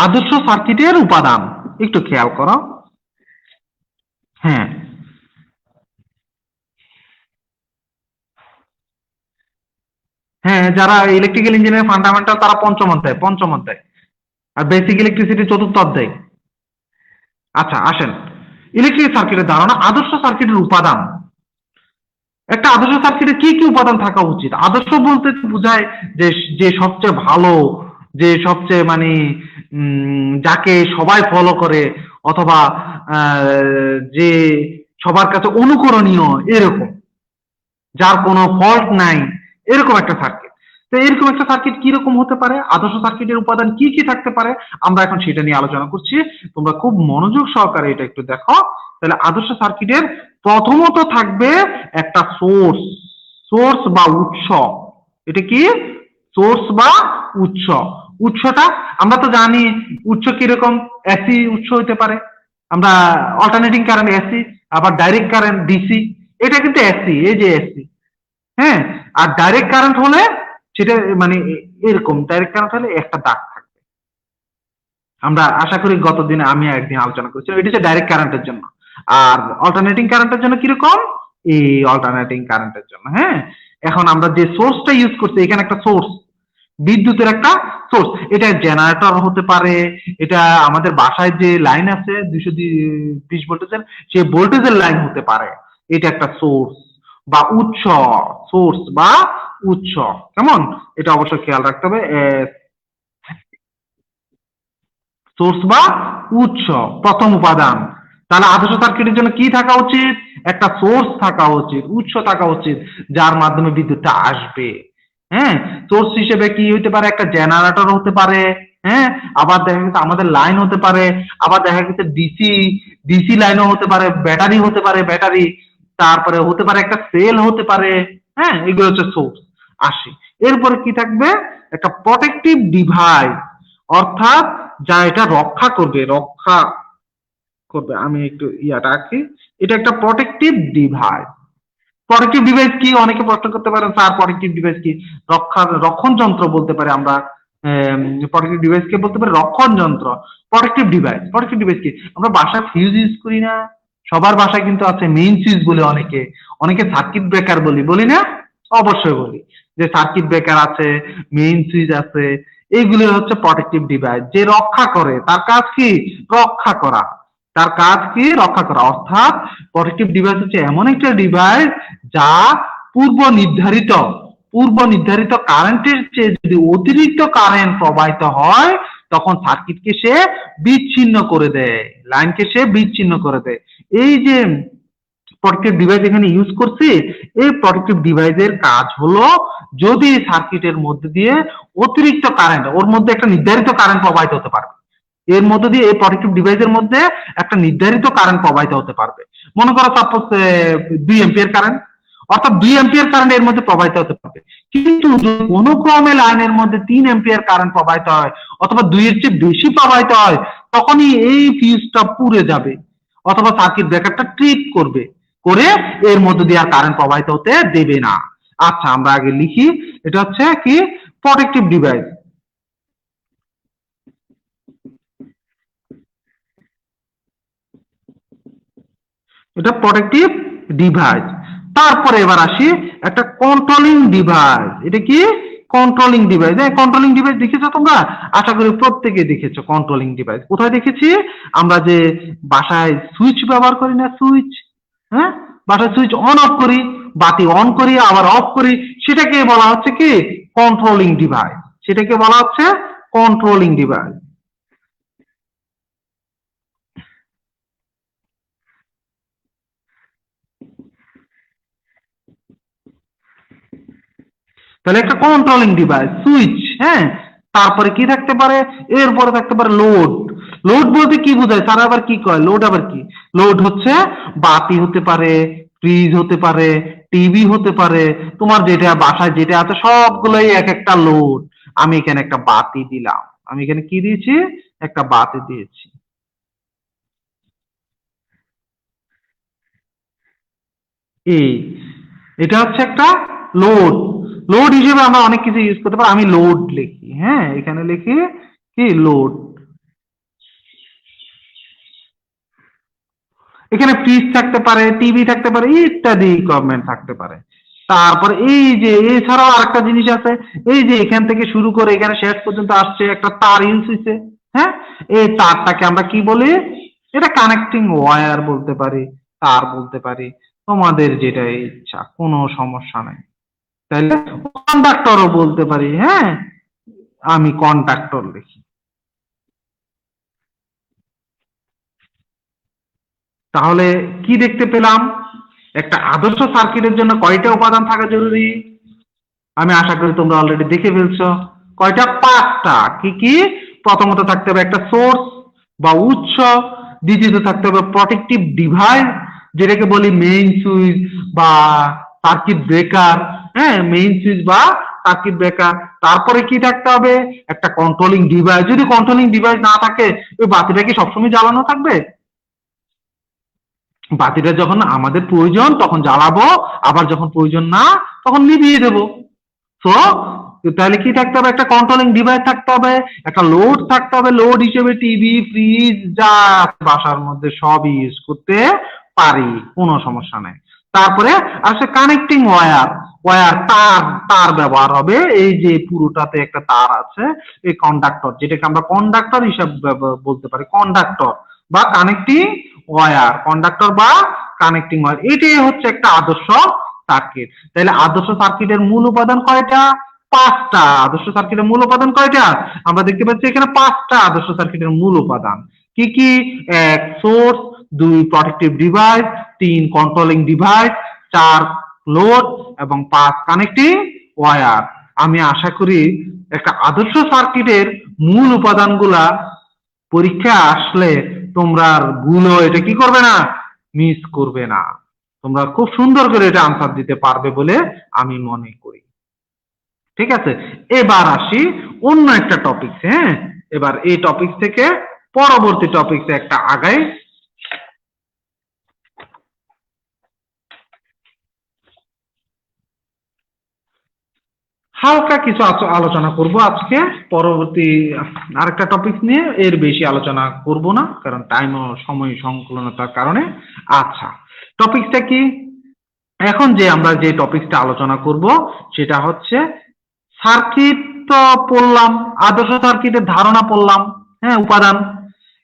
আদর্শ সার্কিটের উপাদান একটু খেয়াল করো। হ্যাঁ, হ্যাঁ, যারা ইলেকট্রিক্যাল ইঞ্জিনিয়ারিং ফান্ডামেন্টাল তারা পঞ্চম অধ্যায়, আর বেসিক ইলেকট্রিসিটি চতুর্থ অধ্যায়। আচ্ছা আসেন, ইলেকট্রিক সার্কিটের ধারণা, আদর্শ সার্কিটের উপাদান। একটা আদর্শ সার্কিটে কি কি উপাদান থাকা উচিত? আদর্শ বলতে বোঝায় যে যে সবচেয়ে ভালো, যে সবচেয়ে মানে যাকে সবাই ফলো করে, অথবা যে সবার কাছে অনুকরণীয়, এরকম, যার কোনো ফল্ট নাই, এরকম একটা সার্কিট। তো এরকম একটা সার্কিট কিরকম হতে পারে, আদর্শ সার্কিটের উপাদান কি কি থাকতে পারে, আমরা এখন সেটা নিয়ে আলোচনা করছি। তোমরা খুব মনোযোগ সহকারে এটা একটু দেখো। তাহলে আদর্শ সার্কিটের প্রথমত থাকবে একটা সোর্স, সোর্স বা উৎস। এটা কি? সোর্স বা উৎস। উৎসটা আমরা তো জানি, উৎস কিরকম, এসি উৎস হইতে পারে, আমরা অল্টারনেটিং কারেন্ট এসি, আবার ডাইরেক্ট কারেন্ট ডিসি, এটা কিন্তু এসি, এই যে এসি। হ্যাঁ, আর ডাইরেক্ট কারেন্ট হলে সেটা মানে এরকম, ডাইরেক্ট কারেন্ট হলে একটা দাগ থাকবে। আমরা আশা করি গত দিনে আমি একদিন আলোচনা করেছি, এটা হচ্ছে ডাইরেক্ট কারেন্টের জন্য। আর অল্টারনেটিং কারেন্টের জন্য কিরকম? এই অল্টারনেটিং কারেন্টের জন্য। হ্যাঁ, এখন আমরা যে সোর্সটা ইউজ করছি, এখানে একটা সোর্স, বিদ্যুতের একটা সোর্স, এটা জেনারেটর হতে পারে, এটা আমাদের বাসায় যে লাইন আছে 220 ভোল্টেজের, সেই ভোল্টেজের লাইন হতে পারে। এটা একটা সোর্স বা উৎস, সোর্স বা উৎস। কেমন? এটা অবশ্যই খেয়াল রাখতে হবে। সোর্স বা উৎস প্রথম উপাদান। তাহলে আদর্শ সার্কিটের জন্য কি থাকা উচিত? একটা সোর্স থাকা উচিত, উৎস থাকা উচিত, যার মাধ্যমে বিদ্যুৎটা আসবে। হ্যাঁ, সোর্স হিসেবে কি হতে পারে? একটা জেনারেটর হতে পারে। হ্যাঁ, আবার দেখা গেছে আমাদের লাইন হতে পারে, আবার দেখা গেছে ডিসি, ডিসি লাইনও হতে পারে, ব্যাটারি হতে পারে, ব্যাটারি, তারপরে হতে পারে একটা সেল হতে পারে। হ্যাঁ, এগুলো হচ্ছে সোর্স। আসি, এরপরে কি থাকবে? একটা প্রোটেক্টিভ ডিভাইস, অর্থাৎ যা এটা রক্ষা করবে, রক্ষা করবে। আমি একটু ইয়াটা আঁকি, এটা একটা প্রোটেক্টিভ ডিভাইস। প্রোটেক্টিভ ডিভাইস কি? অনেকে প্রশ্ন করতে পারেন, স্যার প্রোটেক্টিভ ডিভাইস কি? রক্ষণ যন্ত্র বলতে পারে আমরা। প্রোটেক্টিভ ডিভাইস কে বলতে পারে রক্ষণ যন্ত্র। প্রোটেক্টিভ ডিভাইস, প্রোটেক্টিভ ডিভাইস কি? আমরা বাসায় ফিউজ ইউজ করি না? সবার বাসায় কিন্তু আছে মেইন সুইচ বলে, অনেকে অনেকে সার্কিট ব্রেকার বলি, বলি না? অবশ্যই বলি যে সার্কিট ব্রেকার আছে, মেইন সুইচ আছে, এইগুলি হচ্ছে প্রোটেক্টিভ ডিভাইস, যে রক্ষা করে। তার কাজ কি? রক্ষা করা। তার কাজ কি? রক্ষা করা। অর্থাৎ প্রোটেক্টিভ ডিভাইস হচ্ছে এমন একটা ডিভাইস যা পূর্ব নির্ধারিত কারেন্টের চেয়ে যদি অতিরিক্ত কারেন্ট প্রবাহিত হয়, তখন সার্কিটকে সে বিচ্ছিন্ন করে দেয়, লাইনকে সে বিচ্ছিন্ন করে দেয়। এই যে প্রোটেক্টিভ ডিভাইস এখানে ইউজ করছি, এই প্রোটেক্টিভ ডিভাইসের কাজ হলো, যদি সার্কিটের মধ্যে দিয়ে অতিরিক্ত কারেন্ট, ওর মধ্যে একটা নির্ধারিত কারেন্ট প্রবাহিত হতে পারবে, এর মধ্যে দিয়ে, এই প্রোটেক্টিভ ডিভাইসের মধ্যে একটা নির্ধারিত কারেন্ট প্রবাহিত হতে পারবে। মনে করো সাপোজ 2 এম্পিয়ার কারেন্ট, অর্থাৎ 2 এম্পিয়ার কারেন্ট এর মধ্যে প্রবাহিত হতে পারবে। কিন্তু যদি কোনো ক্রমে লাইনের মধ্যে 3 এম্পিয়ার কারেন্ট প্রবাহিত হয়, অথবা 2 এর চেয়ে বেশি প্রবাহিত হয়, তখনই এই ফিউজটা পুড়ে যাবে, অথবা সার্কিট ব্রেকারটা ট্রিপ করবে, করে এর মধ্যে দিয়ে আর কারেন্ট প্রবাহিত হতে দেবে না। আচ্ছা, আমরা আগে লিখি, এটা হচ্ছে কি? Protective device. এটা প্রোটেক্টিভ ডিভাইস। তারপরে এবার আসি একটা কন্ট্রোলিং ডিভাইস। এটা কি? Controlling device. হ্যাঁ, কন্ট্রোলিং ডিভাইস দেখেছো তোমরা? আশা করি প্রত্যেকে দেখেছো কন্ট্রোলিং ডিভাইস। কোথায় দেখেছি? আমরা যে বাসায় সুইচ ব্যবহার করি না, সুইচ, হ্যাঁ, বাসায় সুইচ অন অফ করি, বাতি অন করি আবার অফ করি, সেটাকে বলা হচ্ছে কি? Controlling device. সেটাকে বলা হচ্ছে কন্ট্রোলিং ডিভাইস। তাহলে একটা কন্ট্রোলিং ডিভাইস সুইচ, হ্যাঁ। তারপরে কি থাকতে পারে? এরপরে থাকতে পারে লোড। লোড বলতে কি বোঝায়? তারা আবার কি কয় লোড আবার কি? লোড হচ্ছে বাতি হতে পারে, ফ্রিজ হতে পারে, টিভি হতে পারে, তোমার যেটা বাসায় যেটা আছে সবগুলোই এক একটা লোড। আমি এখানে একটা বাতি দিলাম, আমি এখানে কি দিয়েছি? একটা বাতি দিয়েছি। এই এটা হচ্ছে একটা লোড। লোড হিসেবে আমরা অনেক কিছু ইউজ করতে পারি। আমি লোড লিখি, হ্যাঁ, এখানে লিখি কি? লোড। এখানে ফ্রিজ থাকতে পারে, টিভি থাকতে পারে, ইত্যাদি ইকুইপমেন্ট থাকতে পারে। তারপর এই যে এছাড়াও আরেকটা জিনিস আছে, এই যে এখান থেকে শুরু করে এখানে শেষ পর্যন্ত আসছে একটা তার ইউজ হয়েছে, হ্যাঁ। এই তারটাকে আমরা কি বলি? এটা কানেক্টিং ওয়্যার বলতে পারি, তার বলতে পারি, তোমাদের যেটা ইচ্ছা, কোনো সমস্যা নাই। তাইলে কন্ডাক্টরও বলতে পারি, হ্যাঁ। আমি কন্ডাক্টর লিখি। তাহলে কি দেখতে পেলাম? একটা আদর্শ সার্কিটের জন্য কয়টা উপাদান থাকা জরুরি? আমি আশা করি তোমরা অলরেডি দেখে ফেলছো। কয়টা? 5টা। কি কি? প্রথমত থাকতে হবে একটা সোর্স বা উৎস, দ্বিতীয়ত থাকতে হবে প্রোটেক্টিভ ডিভাইস, যেটাকে বলি মেইন সুইচ বা সার্কিট ব্রেকার, হ্যাঁ, মেইন সুইচ বা সার্কিট ব্রেকার। তারপরে কি থাকতে হবে? একটা কন্ট্রোলিং ডিভাইস। যদি কন্ট্রোলিং ডিভাইস না থাকে, ওই বাতিটা কি সবসময় জ্বালানো থাকবে? বাতিটা যখন আমাদের প্রয়োজন তখন জ্বালাবো, আবার যখন প্রয়োজন না তখন নিভিয়ে দেবো। তো তাহলে কি থাকতে হবে? একটা কন্ট্রোলিং ডিভাইস থাকতে হবে, একটা লোড থাকতে হবে। লোড হিসেবে টিভি, ফ্রিজ যা আছে বাসার মধ্যে সব ইউজ করতে পারি, কোনো সমস্যা নেই। তারপরে আসে কানেক্টিং ওয়্যার। ওয়্যার, তার, তার ব্যবহার হবে। এই যে পুরোটাতে একটা তার আছে, এই কন্ডাক্টর, যেটাকে আমরা কন্ডাক্টর হিসাবে বলতে পারি, কন্ডাক্টর বা কানেক্টিং ওয়্যার, কন্ডাক্টর বা কানেক্টিং ওয়্যার। এটাই হচ্ছে একটা আদর্শ সার্কিট। তাহলে আদর্শ সার্কিটের মূল উপাদান কয়টা? 5টা। আদর্শ সার্কিটের মূল উপাদান কয়টা? আমরা দেখতে পাচ্ছি এখানে 5টা আদর্শ সার্কিটের মূল উপাদান। কি কি? 1 source, 2 protective device, 3 controlling device, 4 load এবং 5 কানেক্টিং ওয়্যার। আমি আশা করি একটা আদর্শ সার্কিটের মূল উপাদানগুলা পরীক্ষায় আসলে তোমরা আর ভুলও এটা কি করবে না? মিস করবে না। তোমরা খুব সুন্দর করে এটা আনসার দিতে পারবে বলে আমি মনে করি। ঠিক আছে, এবার আসি অন্য একটা টপিক। হ্যাঁ, এবার এই টপিক থেকে পরবর্তী টপিকসে একটা আগাই। হালকা কিছু আলোচনা করব আজকে। পরবর্তী আরেকটা টপিক নিয়ে এর বেশি আলোচনা করব না, কারণ টাইম ও সময় সংকুলনতার কারণে। আচ্ছা, টপিকটা কি? এখন যে আমরা যে টপিকটা আলোচনা করব সেটা হচ্ছে সার্কিট। তো পড়লাম, আদর্শ সার্কিটের ধারণা পড়লাম, হ্যাঁ, উপাদান।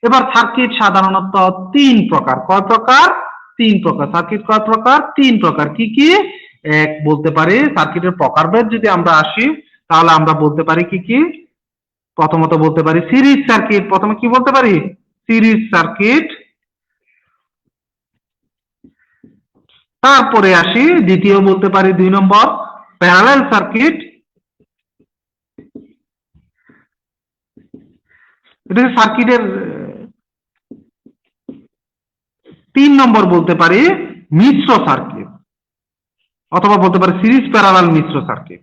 এবার সার্কিট সাধারণত 3 প্রকার। কয় প্রকার? 3 প্রকার। সার্কিট কয় প্রকার? 3 প্রকার। কি কি? এক বলতে পারি সার্কিটের প্রকারভেদ যদি আমরা আসি, তাহলে আমরা বলতে পারি কি কি? প্রথমত বলতে পারি সিরিজ সার্কিট। প্রথমে কি বলতে পারি? Series circuit. তারপরে আসি দ্বিতীয় বলতে পারি 2 নম্বর প্যারালাল সার্কিট। এটা সার্কিটের 3 নম্বর বলতে পারি মিশ্র সার্কিট, অথবা বলতে পারি সিরিজ প্যারালাল মিশ্র সার্কিট।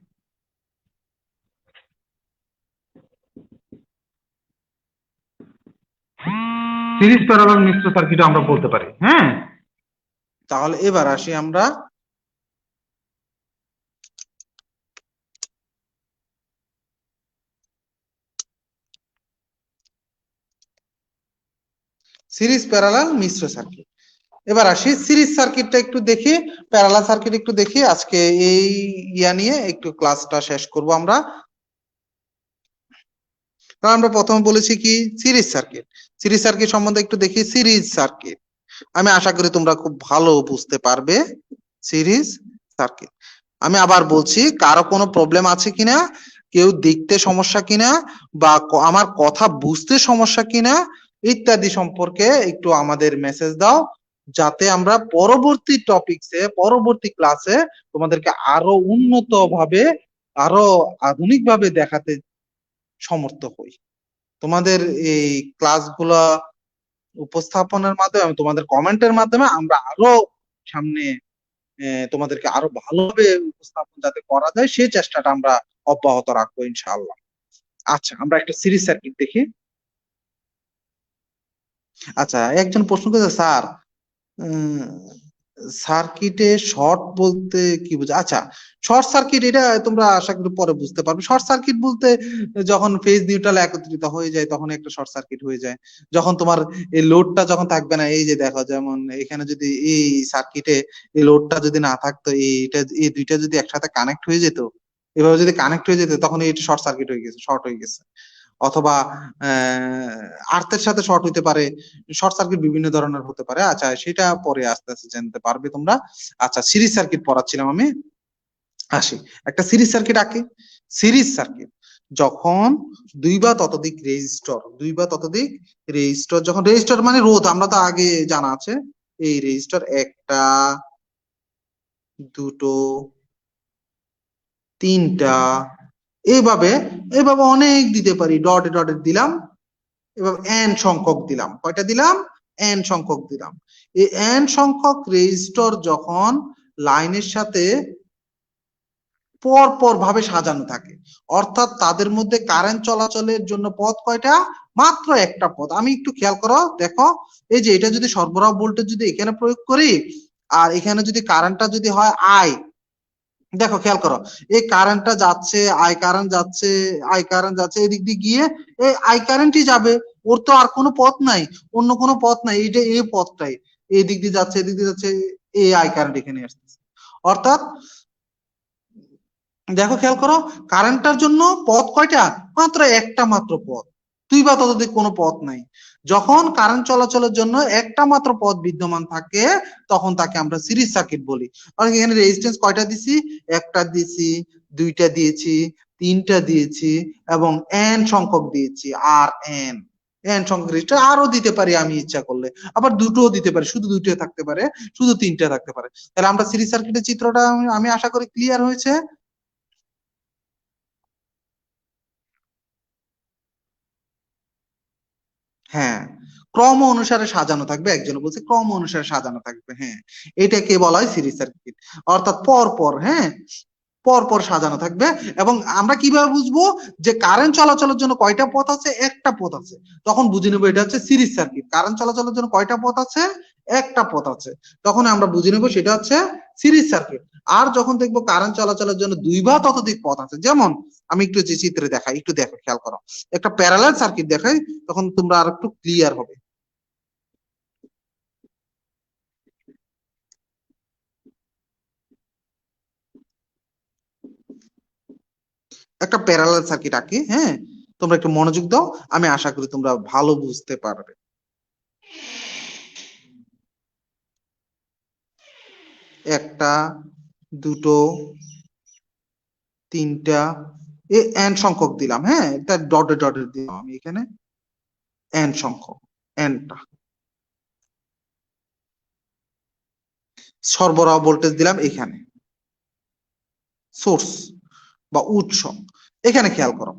সিরিজ প্যারালাল মিশ্র সার্কিট আমরা বলতে পারি, হ্যাঁ। তাহলে এবার আসি আমরা সিরিজ প্যারালাল মিশ্র সার্কিট। এবার আসি সিরিজ সার্কিটটা একটু দেখি, প্যারালাল সার্কিট একটু দেখি। আজকে এই নিয়ে একটু ক্লাসটা শেষ করব আমরা। কারণ আমরা প্রথমে বলেছি কি সিরিজ সার্কিট। সিরিজ সার্কিট সম্বন্ধে একটু দেখি। সিরিজ সার্কিট আমি আশা করি তোমরা খুব ভালো বুঝতে পারবে। সিরিজ সার্কিট আমি আবার বলছি, কারো কোনো প্রবলেম আছে কিনা, কেউ দেখতে সমস্যা কিনা, বা আমার কথা বুঝতে সমস্যা কিনা ইত্যাদি সম্পর্কে একটু আমাদের মেসেজ দাও, যাতে আমরা পরবর্তী টপিকসে, পরবর্তী ক্লাসে তোমাদেরকে আরো উন্নত ভাবে, আরো আধুনিক ভাবে দেখাতে সমর্থ হই। তোমাদের এই ক্লাসগুলা উপস্থাপনের মাধ্যমে, তোমাদের কমেন্টের মাধ্যমে আমরা আরো সামনে তোমাদেরকে আরো ভালোভাবে উপস্থাপন যাতে করা যায় সেই চেষ্টাটা আমরা অব্যাহত রাখবো ইনশাআল্লাহ। আচ্ছা, আমরা একটা সিরিজ সার্কিট দেখি। আচ্ছা, একজন প্রশ্ন করেছে, স্যার সার্কিটে শর্ট বলতে কি বোঝা? আচ্ছা, শর্ট সার্কিট এটা তোমরা আশা করি পরে বুঝতে পারবে। শর্ট সার্কিট বলতে যখন ফেজ নিউট্রাল একত্রিত হয়ে যায় তখন একটা শর্ট সার্কিট হয়ে যায়। যখন তোমার এই লোডটা যখন থাকবে না, এই যে দেখো, যেমন এখানে যদি এই সার্কিটে এই লোডটা যদি না থাকতো, এইটা এই দুইটা যদি একসাথে কানেক্ট হয়ে যেত, এভাবে যদি কানেক্ট হয়ে যেত, তখন এটা শর্ট সার্কিট হয়ে গেছে, শর্ট হয়ে গেছে। অথবা আর্থের সাথে শর্ট হইতে পারে। শর্ট সার্কিট বিভিন্ন ধরনের হতে পারে। আচ্ছা, সেটা পরে আস্তে আস্তে জানতে পারবে তোমরা। আচ্ছা, সিরিজ সার্কিট পড়াচ্ছিলাম আমি। আসি, একটা সিরিজ সার্কিট আঁকি। সিরিজ সার্কিট যখন দুই বা ততোধিক রেজিস্টর, যখন রেজিস্টর মানে রোধ, আমরা তো আগে জানা আছে এই রেজিস্টর একটা, দুটো, তিনটা, এইভাবে এইভাবে অনেক দিতে পারি। ডটে ডটে দিলাম, এবার এন সংখ্যক দিলাম। কয়টা দিলাম? এন সংখ্যক দিলাম। এই এন সংখ্যক রেজিস্টর যখন লাইনের সাথে পর পর ভাবে সাজানো থাকে, অর্থাৎ তাদের মধ্যে কারেন্ট চলাচলের জন্য পথ কয়টা? মাত্র একটা পথ। আমি একটু খেয়াল করো, দেখো, এই যে এটা যদি সরবরাহ ভোল্টেজ যদি এখানে প্রয়োগ করি, আর এখানে যদি কারেন্টটা যদি হয় আই, দেখো খেয়াল করো, এই কারেন্টটা যাচ্ছে, আই কারেন্ট যাচ্ছে, এদিক দিয়ে গিয়ে এই আই কারেন্টই যাবে। ওর তো আর কোনো পথ নাই, অন্য কোনো পথ নাই, এইটা এই পথটাই, এই দিক দিয়ে যাচ্ছে, এদিক দিয়ে যাচ্ছে, এই আই কারেন্ট এখানে আসতেছে। অর্থাৎ দেখো খেয়াল করো, কারেন্টটার জন্য পথ কয়টা? মাত্র একটা মাত্র পথ, দুই বা ততোধিক কোনো পথ নাই। যখন কারেন্ট চলাচলের জন্য একটা মাত্র পথ বিদ্যমান থাকে, তখন তাকে আমরা সিরিজ সার্কিট বলি। আর এখানে রেজিস্ট্যান্স কয়টা দিছি? একটা দিছি, দুইটা দিয়েছি, তিনটা দিয়েছি, এবং এন সংখ্যক দিয়েছি। আর এন এন সংখ্যক রেজিস্টার আরো দিতে পারি আমি ইচ্ছা করলে, আবার দুটোও দিতে পারি, শুধু দুইটা থাকতে পারে, শুধু তিনটা থাকতে পারে। তাহলে আমরা সিরিজ সার্কিটের চিত্রটা আমি আশা করি ক্লিয়ার হয়েছে। হ্যাঁ, ক্রম অনুসারে সাজানো থাকবে। একজন বলছে ক্রম অনুসারে সাজানো থাকবে। হ্যাঁ, এটাকে বলা হয় সিরিজ সার্কিট। অর্থাৎ পর পর, হ্যাঁ, পর পর সাজানো থাকবে। এবং আমরা কিভাবে বুঝবো যে কারেন্ট চলাচলের জন্য কয়টা পথ আছে? একটা পথ আছে, তখন বুঝে নেবো এটা হচ্ছে সিরিজ সার্কিট। কারেন্ট চলাচলের জন্য কয়টা পথ আছে? একটা পথ আছে, তখন আমরা বুঝে নেবো সেটা হচ্ছে সিরিজ সার্কিট। আর যখন দেখবো কারেন্ট চলাচলের জন্য দুই বা ততোধিক পথ আছে, যেমন আমি একটু যে চিত্রে দেখাই, একটু দেখো, খেয়াল করো, একটা প্যারালাল সার্কিট দেখাই, তখন তোমরা আর একটু ক্লিয়ার হবে। একটা প্যারালাল সার্কিট আঁকি, হ্যাঁ, তোমরা একটু মনোযোগ দাও, আমি আশা করি তোমরা ভালো বুঝতে পারবে। একটা, দুটো, তিনটা, এন সংখ্যক দিলাম। হ্যাঁ, এটা ডটে ডটে দিলাম আমি এখানে, এন সংখ্যক, এনটা। সরবরাহ ভোল্টেজ দিলাম এখানে, সোর্স বা উৎস। এখানে খেয়াল করো,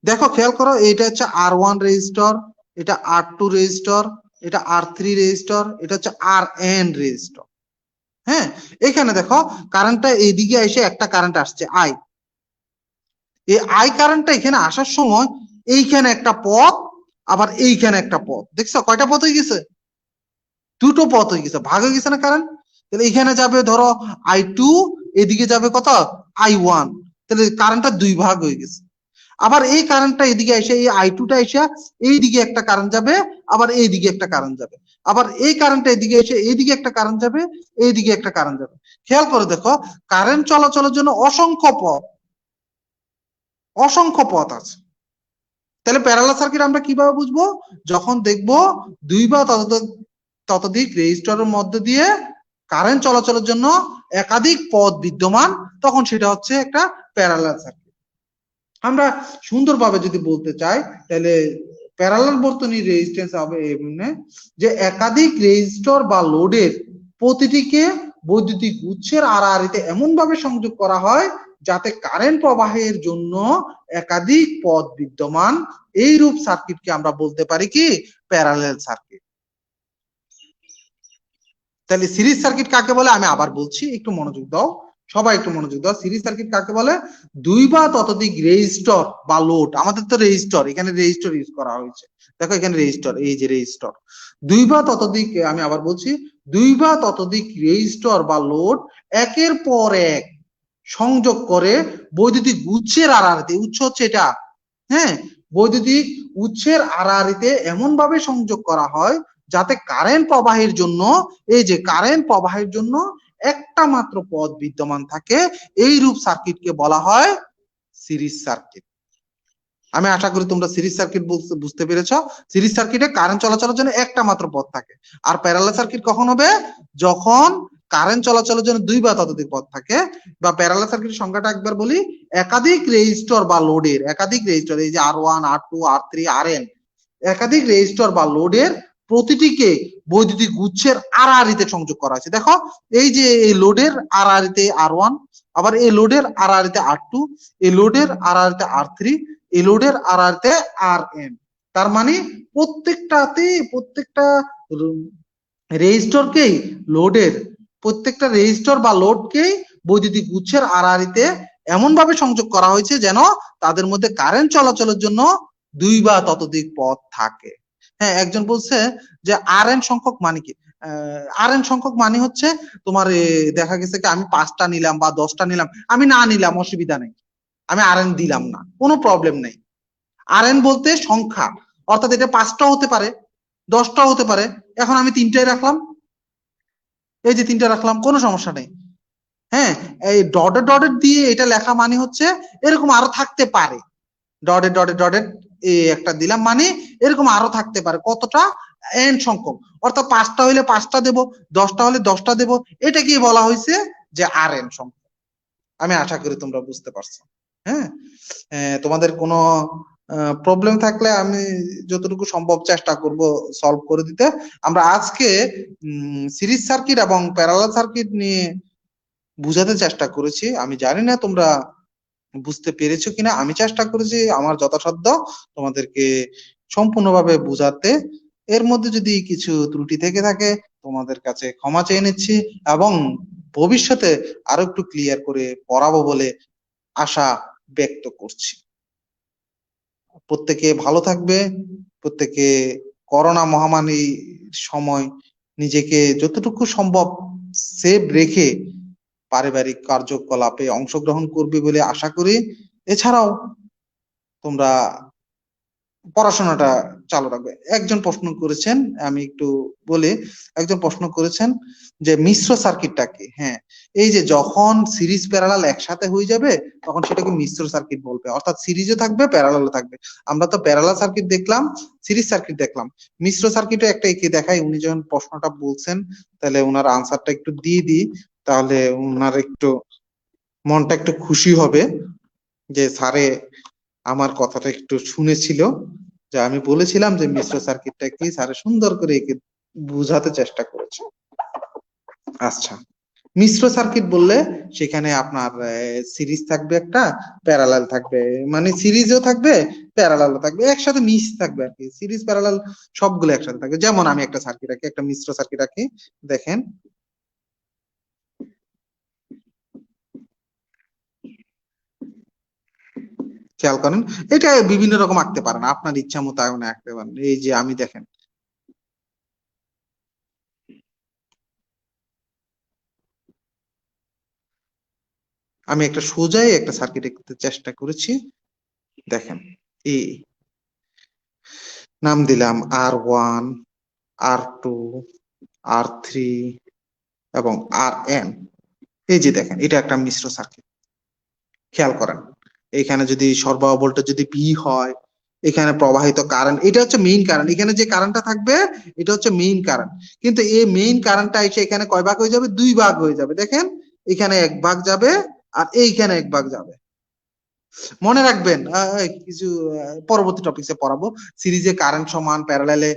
দেখো খেয়াল করো, এটা হচ্ছে R1 রেজিস্টর, এটা R2 রেজিস্টর, এটা R3 রেজিস্টর, এটা হচ্ছে RN রেজিস্টর। হ্যাঁ, এখানে দেখো কারেন্টটা এইদিকে এসে একটা কারেন্ট আসছে আই। এই আই কারেন্টটা এখানে আসার সময় এইখানে একটা পথ, আবার এইখানে একটা পথ, দেখছো কয়টা পথ হয়ে গেছে? দুটো পথ হয়ে গেছে, ভাগ হয়ে গেছে না কারেন্ট? তাহলে এখানে যাবে ধরো I2, এদিকে যাবে কত? I1। তাহলে কারেন্টটা দুই ভাগ হয়ে গেছে। আবার এই কারেন্টটা এদিকে এসে এই I2টা এসে এইদিকে একটা কারেন্ট যাবে, আবার এইদিকে একটা কারেন্ট যাবে, আবার এই কারেন্টটা এদিকে এসে এইদিকে একটা কারেন্ট যাবে, এইদিকে একটা কারেন্ট যাবে। খেয়াল করে দেখো, কারেন্ট চলাচলের জন্য অসংখ্য পথ আছে। তাহলে প্যারালাল সার্কিট আমরা কিভাবে বুঝবো? যখন দেখবো দুই বা ততোধিক রেজিস্টরের মধ্যে দিয়ে কারেন্ট চলাচলের জন্য একাধিক পথ বিদ্যমান, তখন সেটা হচ্ছে একটা প্যারালাল সার্কিট। আমরা সুন্দরভাবে যদি বলতে চাই, তাহলে প্যারালাল বর্তনীর রেজিস্ট্যান্স হবে এমনি যে একাধিক রেজিস্টর বা লোডের প্রতিটিকে বৈদ্যুতিক উৎসের আড়াআড়িতে এমন ভাবে সংযোগ করা হয় যাতে কারেন্ট প্রবাহের জন্য একাধিক পথ বিদ্যমান। এইরূপ সার্কিটকে আমরা বলতে পারি কি? Parallel circuit. তাহলে সিরিজ সার্কিট কাকে বলে আমি আবার বলছি, একটু মনোযোগ দাও, সবাই একটু মনোযোগ দাও। সিরিজ সার্কিট কাকে বলে? দুই বা ততোধিক রেজিস্টর বা লোড, আমাদের তো রেজিস্টর, এখানে রেজিস্টর ইউজ করা হয়েছে, দেখো এখানে রেজিস্টর, এই যে রেজিস্টর, দুই বা ততোধিক, আমি আবার বলছি, দুই বা ততোধিক রেজিস্টর বা লোড একের পর এক সংযোগ করে বৈদ্যুতিক উৎসের আড়াআড়িতে, উৎস হচ্ছে এটা, হ্যাঁ, বৈদ্যুতিক উৎসের আড়াআড়িতে এমন ভাবে সংযোগ করা হয় যাতে কারেন্ট প্রবাহের জন্য, এই যে কারেন্ট প্রবাহের জন্য একটা মাত্র পথ বিদ্যমান থাকে। এই রূপ সার্কিটকে বলা হয় সিরিজ সার্কিট। আমি আশা করি তোমরা সিরিজ সার্কিট বুঝতে পেরেছো। সিরিজ সার্কিটে কারেন্ট চলাচলের জন্য একটা মাত্র পথ থাকে। আর প্যারালাল সার্কিট কখন হবে? যখন কারেন্ট চলাচলের জন্য দুই বা ততোধিক পথ থাকে। বা প্যারালাল সার্কিটের সংখ্যাটা একবার বলি, একাধিক রেজিস্টর বা লোডের, একাধিক রেজিস্টর, এই যে R1 R2 R3 Rn, একাধিক রেজিস্টর বা লোডের প্রতিটিকে বৈদ্যুতিক উৎসের আড়াআড়িতে সংযোগ করা আছে। দেখো এই যে এই লোডের আড়াআড়িতে R1, আবার এই লোডের আড়াআড়িতে R2, এই লোডের আড়াআড়িতে R3, এই লোডের আড়াআড়িতে Rn। তার মানে প্রত্যেকটা রেজিস্টরকেই, লোডের প্রত্যেকটা রেজিস্টর বা লোডকেই বৈদ্যুতিক উৎসের আড়াআড়িতে এমন ভাবে সংযোগ করা হয়েছে যেন তাদের মধ্যে কারেন্ট চলাচলের জন্য দুই বা ততোধিক পথ থাকে। হ্যাঁ, একজন বলছে যে Rn সংখ্যক মানে কি? Rn সংখ্যক মানে হচ্ছে তোমার দেখা গেছে কি আমি 5টা নিলাম বা 10টা নিলাম, আমি না নিলাম অসুবিধা নেই, আমি Rn দিলাম না, কোনো প্রবলেম নেই। Rn বলতে সংখ্যা, অর্থাৎ এটা 5টাও হতে পারে, 10টাও হতে পারে। এখন আমি 3টাই রাখলাম, এই যে 3টা রাখলাম, কোনো সমস্যা নেই। হ্যাঁ, এই ডটেড দিয়ে এটা লেখা মানে হচ্ছে এরকম আরো থাকতে পারে, ডটেড একটা দিলাম মানে এরকম আরো থাকতে পারে। কতটা? এন সংখ্যক, অর্থাৎ 5টা হইলে 5টা দেব, 10টা হলে 10টা দেব, এটাকেই বলা হয়েছে যে Rn সংখ্যক। আমি আশা করি তোমরা বুঝতে পারছো। হ্যাঁ, তোমাদের কোনো প্রবলেম থাকলে আমি যতটুকু সম্ভব চেষ্টা করব সলভ করে দিতে। আমরা আজকে সিরিজ সার্কিট এবং প্যারালাল সার্কিট নিয়ে বুঝাতে চেষ্টা করেছি। আমি জানি না তোমরা বুঝতে পেরেছো কিনা, আমি চেষ্টা করেছি আমার যথাসাধ্য তোমাদেরকে সম্পূর্ণভাবে বুঝাতে। এর মধ্যে যদি কিছু ত্রুটি থেকে থাকে তোমাদের কাছে ক্ষমা চেয়ে নিচ্ছি, এবং ভবিষ্যতে আরো একটু ক্লিয়ার করে পড়াবো বলে আশা ব্যক্ত করছি। প্রত্যেকে ভালো থাকবে, প্রত্যেকে করোনা মহামারীর সময় নিজেকে যতটুকু সম্ভব সেভ রেখে পারিবারিক কার্যকলাপে অংশগ্রহণ করবে বলে আশা করি। এছাড়াও তোমরা পড়াশোনাটা চালু রাখবে। একজন প্রশ্ন করেছেন, আমি একটু বলি, একজন প্রশ্ন করেছেন যে মিশ্র সার্কিটটা কি? হ্যাঁ, এই যে যখন সিরিজ প্যারালাল একসাথে হয়ে যাবে তখন সেটাকে মিশ্র সার্কিট বলবে, অর্থাৎ সিরিজও থাকবে প্যারালালও থাকবে। আমরা তো প্যারালাল সার্কিট দেখলাম, সিরিজ সার্কিট দেখলাম, মিশ্র সার্কিটও একটা এঁকে দেখাই। উনি যখন প্রশ্নটা বলছেন তাহলে ওনার আনসারটা একটু দিয়ে দিই, তাহলে ওনার একটু মনটা একটু খুশি হবে যে স্যারে আমার কথাটা একটু শুনেছিল। যে আমি বলেছিলাম যে মিশ্র সার্কিটটা কি, স্যারে সুন্দর করে একে বুঝাতে চেষ্টা করেছে। আচ্ছা, মিশ্র সার্কিট বললে সেখানে আপনার সিরিজ থাকবে একটা, প্যারালাল থাকবে, মানে সিরিজও থাকবে প্যারালালও থাকবে, একসাথে মিক্স থাকবে আর কি। সিরিজ প্যারালাল সবগুলো একসাথে থাকবে। যেমন আমি একটা সার্কিট রাখি, একটা মিশ্র সার্কিট রাখি, দেখেন খেয়াল করেন, এটা বিভিন্ন রকম আঁকতে পারেন, আপনার ইচ্ছা মতো আঁকতে পারেন। এই যে আমি দেখেন আমি একটা সোজাই একটা সার্কিট আঁকতে চেষ্টা করেছি। দেখেন এ নাম দিলাম R1, R2, R3 এবং Rn। এই যে দেখেন এটা একটা মিশ্র সার্কিট। খেয়াল করেন এখানে যদি সরবরাহ ভোল্টেজ যদি V হয়, এখানে প্রবাহিত কারেন্ট, এটা হচ্ছে মেইন কারেন্ট, এখানে যে কারেন্টটা থাকবে এটা হচ্ছে মেইন কারেন্ট। কিন্তু এই মেইন কারেন্টটা এসে এখানে কয় ভাগ হয়ে যাবে? 2 ভাগ হয়ে যাবে। দেখেন এখানে 1 ভাগ যাবে আর এইখানে 1 ভাগ যাবে। মনে রাখবেন কিছু পরবর্তী টপিকসে পড়াবো। সিরিজে কারেন্ট সমান, প্যারালালে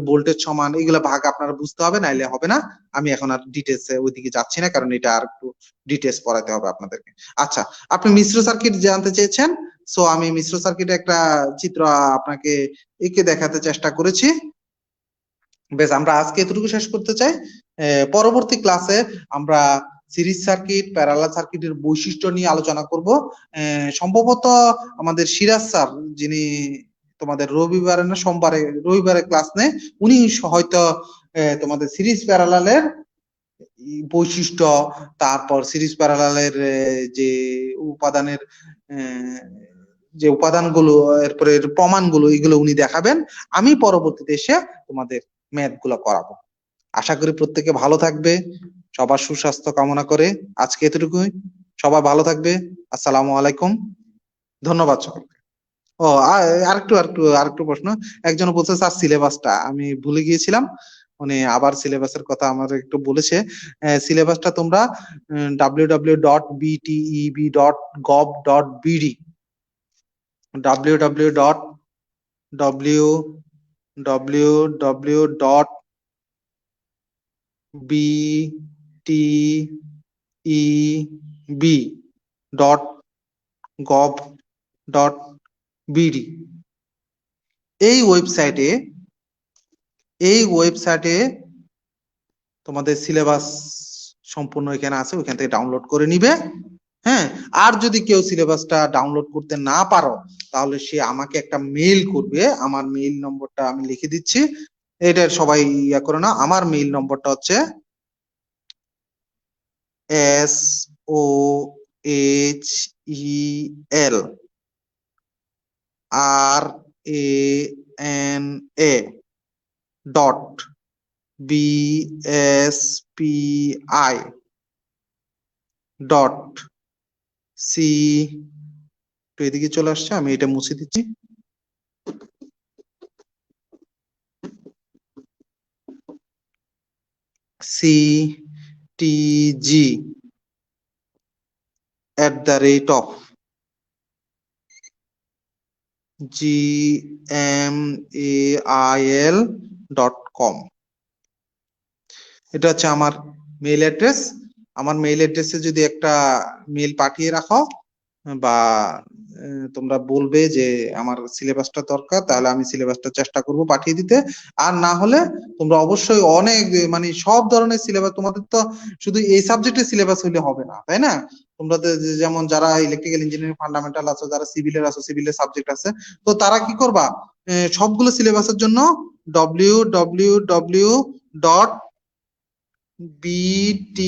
ভোল্টেজ সমান, এগুলো ভাগ আপনারা বুঝতে হবে, নাইলে হবে না। আমি এখন আর ডিটেলস ওইদিকে যাচ্ছি না, কারণ এটা আর একটু ডিটেলস পড়াতে হবে আপনাদেরকে। আচ্ছা, আপনি মিশ্র সার্কিট জানতে চেয়েছেন, সো আমি মিশ্র সার্কিটে একটা চিত্র আপনাকে এঁকে দেখাতে চেষ্টা করেছি। বেশ, আমরা আজকে এতটুকু শেষ করতে চাই। পরবর্তী ক্লাসে আমরা সিরিজ সার্কিট, প্যারালাল সার্কিটের বৈশিষ্ট্য নিয়ে আলোচনা করব। সম্ভবত আমাদের সিরাজ স্যার, যিনি তোমাদের রবিবারে না সোমবারে, রবিবারে ক্লাস নেয়, উনি হয়তো তোমাদের সিরিজ প্যারালালের বৈশিষ্ট্য, তারপর সিরিজ প্যারালালের যে উপাদানের যে উপাদানগুলো, এরপরে প্রমাণগুলো, এগুলো উনি দেখাবেন। আমি পরবর্তীতে এসে তোমাদের ম্যাথ গুলো করাবো। আশা করি প্রত্যেকে ভালো থাকবে, সবার সুস্বাস্থ্য কামনা করে আজকে এতটুকুই। সবাই ভালো থাকবে। আসসালামু আলাইকুম, ধন্যবাদ সকলকে। ও আরেকটু প্রশ্ন। একজন বলছে স্যার সিলেবাসটা আমি ভুলে গিয়েছিলাম, মানে আবার সিলেবাসের কথা আমার একটু বলেছে। সিলেবাসটা তোমরা www.bteb.gov.bd www.bteb.gov.bd এই ওয়েবসাইটে তোমাদের সিলেবাস সম্পূর্ণ এখানে আছে, ওইখান থেকে ডাউনলোড করে নিবে। হ্যাঁ, আর যদি কেউ সিলেবাসটা ডাউনলোড করতে না পারো, তাহলে সে আমাকে একটা মেইল করবে। আমার মেইল নম্বরটা আমি লিখে দিচ্ছি, এটার সবাই ইয়া করে না। আমার মেইল নম্বরটা হচ্ছে SOHANA@bspi.c, তো এদিকে চলে আসছে, আমি এটা মুছে দিচ্ছি। ctg@gmail.com, এটা হচ্ছে আমার মেইল অ্যাড্রেস। আমার মেইল অ্যাড্রেসে যদি একটা মেইল পাঠিয়ে রাখো, বা তোমরা বলবে যে আমার সিলেবাসটা দরকার, তাহলে আমি সিলেবাসটা চেষ্টা করব পাঠিয়ে দিতে। আর না হলে তোমরা অবশ্যই অনেক, মানে সব ধরনের সিলেবাস, তোমাদের তো শুধু এই সাবজেক্টের সিলেবাস হইলে হবে না, তাই না? তোমরা যেমন যারা ইলেকট্রিক্যাল ইঞ্জিনিয়ারিং ফান্ডামেন্টাল আছো, যারা সিভিলের আছো, সিভিলের সাবজেক্ট আছে, তো তারা কি করবা, সবগুলো সিলেবাসের জন্য www.bteb.gov.bd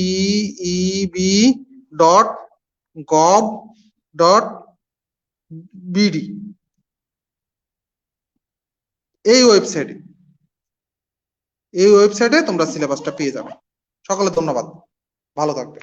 এই ওয়েবসাইটে তোমরা সিলেবাসটা পেয়ে যাবে। সকলে ধন্যবাদ, ভালো থাকবে।